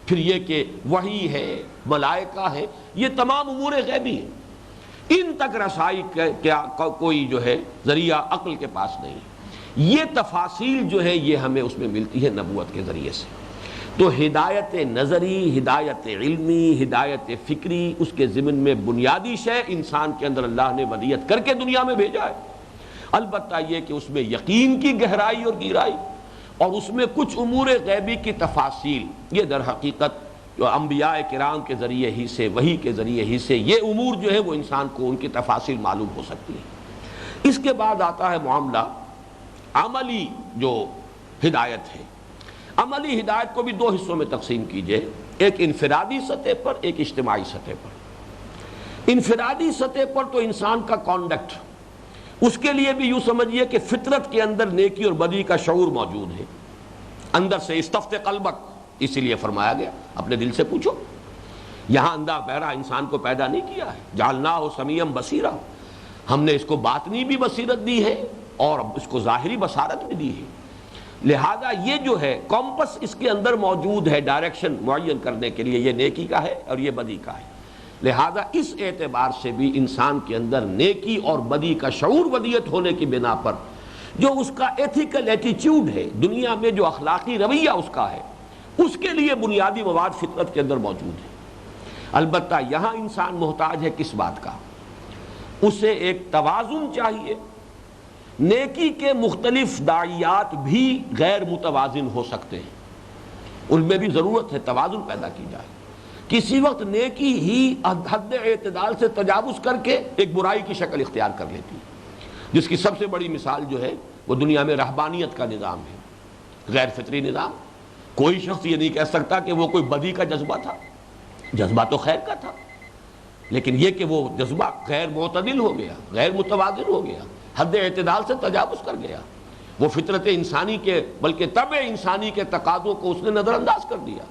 پھر یہ کہ وحی ہے، ملائکہ ہے، یہ تمام امور غیبی ہیں، ان تک رسائی کیا کوئی جو ہے ذریعہ عقل کے پاس نہیں۔ یہ تفاصیل جو ہے یہ ہمیں اس میں ملتی ہے نبوت کے ذریعے سے۔ تو ہدایت نظری، ہدایت علمی، ہدایت فکری، اس کے ضمن میں بنیادی شے انسان کے اندر اللہ نے ودیت کر کے دنیا میں بھیجا ہے۔ البتہ یہ کہ اس میں یقین کی گہرائی اور گہرائی، اور اس میں کچھ امور غیبی کی تفاصیل، یہ در حقیقت جو انبیاء کرام کے ذریعے ہی سے، وحی کے ذریعے ہی سے یہ امور جو ہے وہ انسان کو ان کی تفاصیل معلوم ہو سکتی ہے۔ اس کے بعد آتا ہے معاملہ عملی جو ہدایت ہے۔ عملی ہدایت کو بھی 2 حصوں میں تقسیم کیجئے، ایک انفرادی سطح پر، ایک اجتماعی سطح پر۔ انفرادی سطح پر تو انسان کا کانڈکٹ، اس کے لیے بھی یوں سمجھیے کہ فطرت کے اندر نیکی اور بدی کا شعور موجود ہے، اندر سے استفت قلبک، اسی لیے فرمایا گیا اپنے دل سے پوچھو۔ یہاں اندھا بہرا انسان کو پیدا نہیں کیا ہے، جعلناہ سمیعا بصیرا، ہم نے اس کو باطنی بھی بصیرت دی ہے اور اس کو ظاہری بصارت بھی دی ہے۔ لہذا یہ جو ہے کمپس اس کے اندر موجود ہے، ڈائریکشن معین کرنے کے لیے، یہ نیکی کا ہے اور یہ بدی کا ہے۔ لہذا اس اعتبار سے بھی انسان کے اندر نیکی اور بدی کا شعور ودیت ہونے کی بنا پر جو اس کا ایتھیکل ایٹیچیوڈ ہے، دنیا میں جو اخلاقی رویہ اس کا ہے، اس کے لیے بنیادی مواد فطرت کے اندر موجود ہے۔ البتہ یہاں انسان محتاج ہے کس بات کا؟ اسے ایک توازن چاہیے۔ نیکی کے مختلف داعیات بھی غیر متوازن ہو سکتے ہیں، ان میں بھی ضرورت ہے توازن پیدا کی جائے۔ کسی وقت نیکی ہی حد اعتدال سے تجاوز کر کے ایک برائی کی شکل اختیار کر لیتی ہے، جس کی سب سے بڑی مثال جو ہے وہ دنیا میں رہبانیت کا نظام ہے، غیر فطری نظام۔ کوئی شخص یہ نہیں کہہ سکتا کہ وہ کوئی بدی کا جذبہ تھا، جذبہ تو خیر کا تھا، لیکن یہ کہ وہ جذبہ غیر معتدل ہو گیا، غیر متوازن ہو گیا، حد اعتدال سے تجاوز کر گیا، وہ فطرت انسانی کے بلکہ طبع انسانی کے تقاضوں کو اس نے نظر انداز کر دیا۔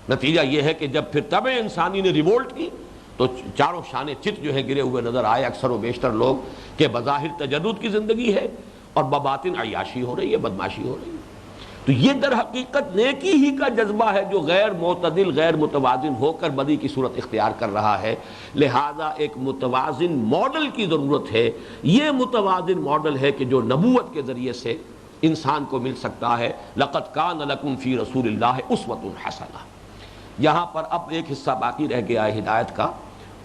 نتیجہ یہ ہے کہ جب پھر طبع انسانی نے ریوولٹ کی تو چاروں شانے چت جو ہے گرے ہوئے نظر آئے اکثر و بیشتر لوگ، کہ بظاہر تجدد کی زندگی ہے اور بباطن عیاشی ہو رہی ہے، بدماشی ہو رہی ہے۔ تو یہ در حقیقت نیکی ہی کا جذبہ ہے جو غیر معتدل، غیر متوازن ہو کر بدی کی صورت اختیار کر رہا ہے۔ لہذا ایک متوازن ماڈل کی ضرورت ہے۔ یہ متوازن ماڈل ہے کہ جو نبوت کے ذریعے سے انسان کو مل سکتا ہے۔ لقد کان لکم فی رسول اللہ اسوۃ حسنہ۔ یہاں پر اب ایک حصہ باقی رہ گیا ہے ہدایت کا،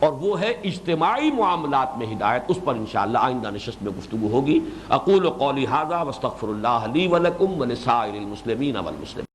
اور وہ ہے اجتماعی معاملات میں ہدایت۔ اس پر انشاءاللہ آئندہ نشست میں گفتگو ہوگی۔ اقول قولی ھذا واستغفر اللہ لی ولکم ولسائر المسلمین والمسلمات۔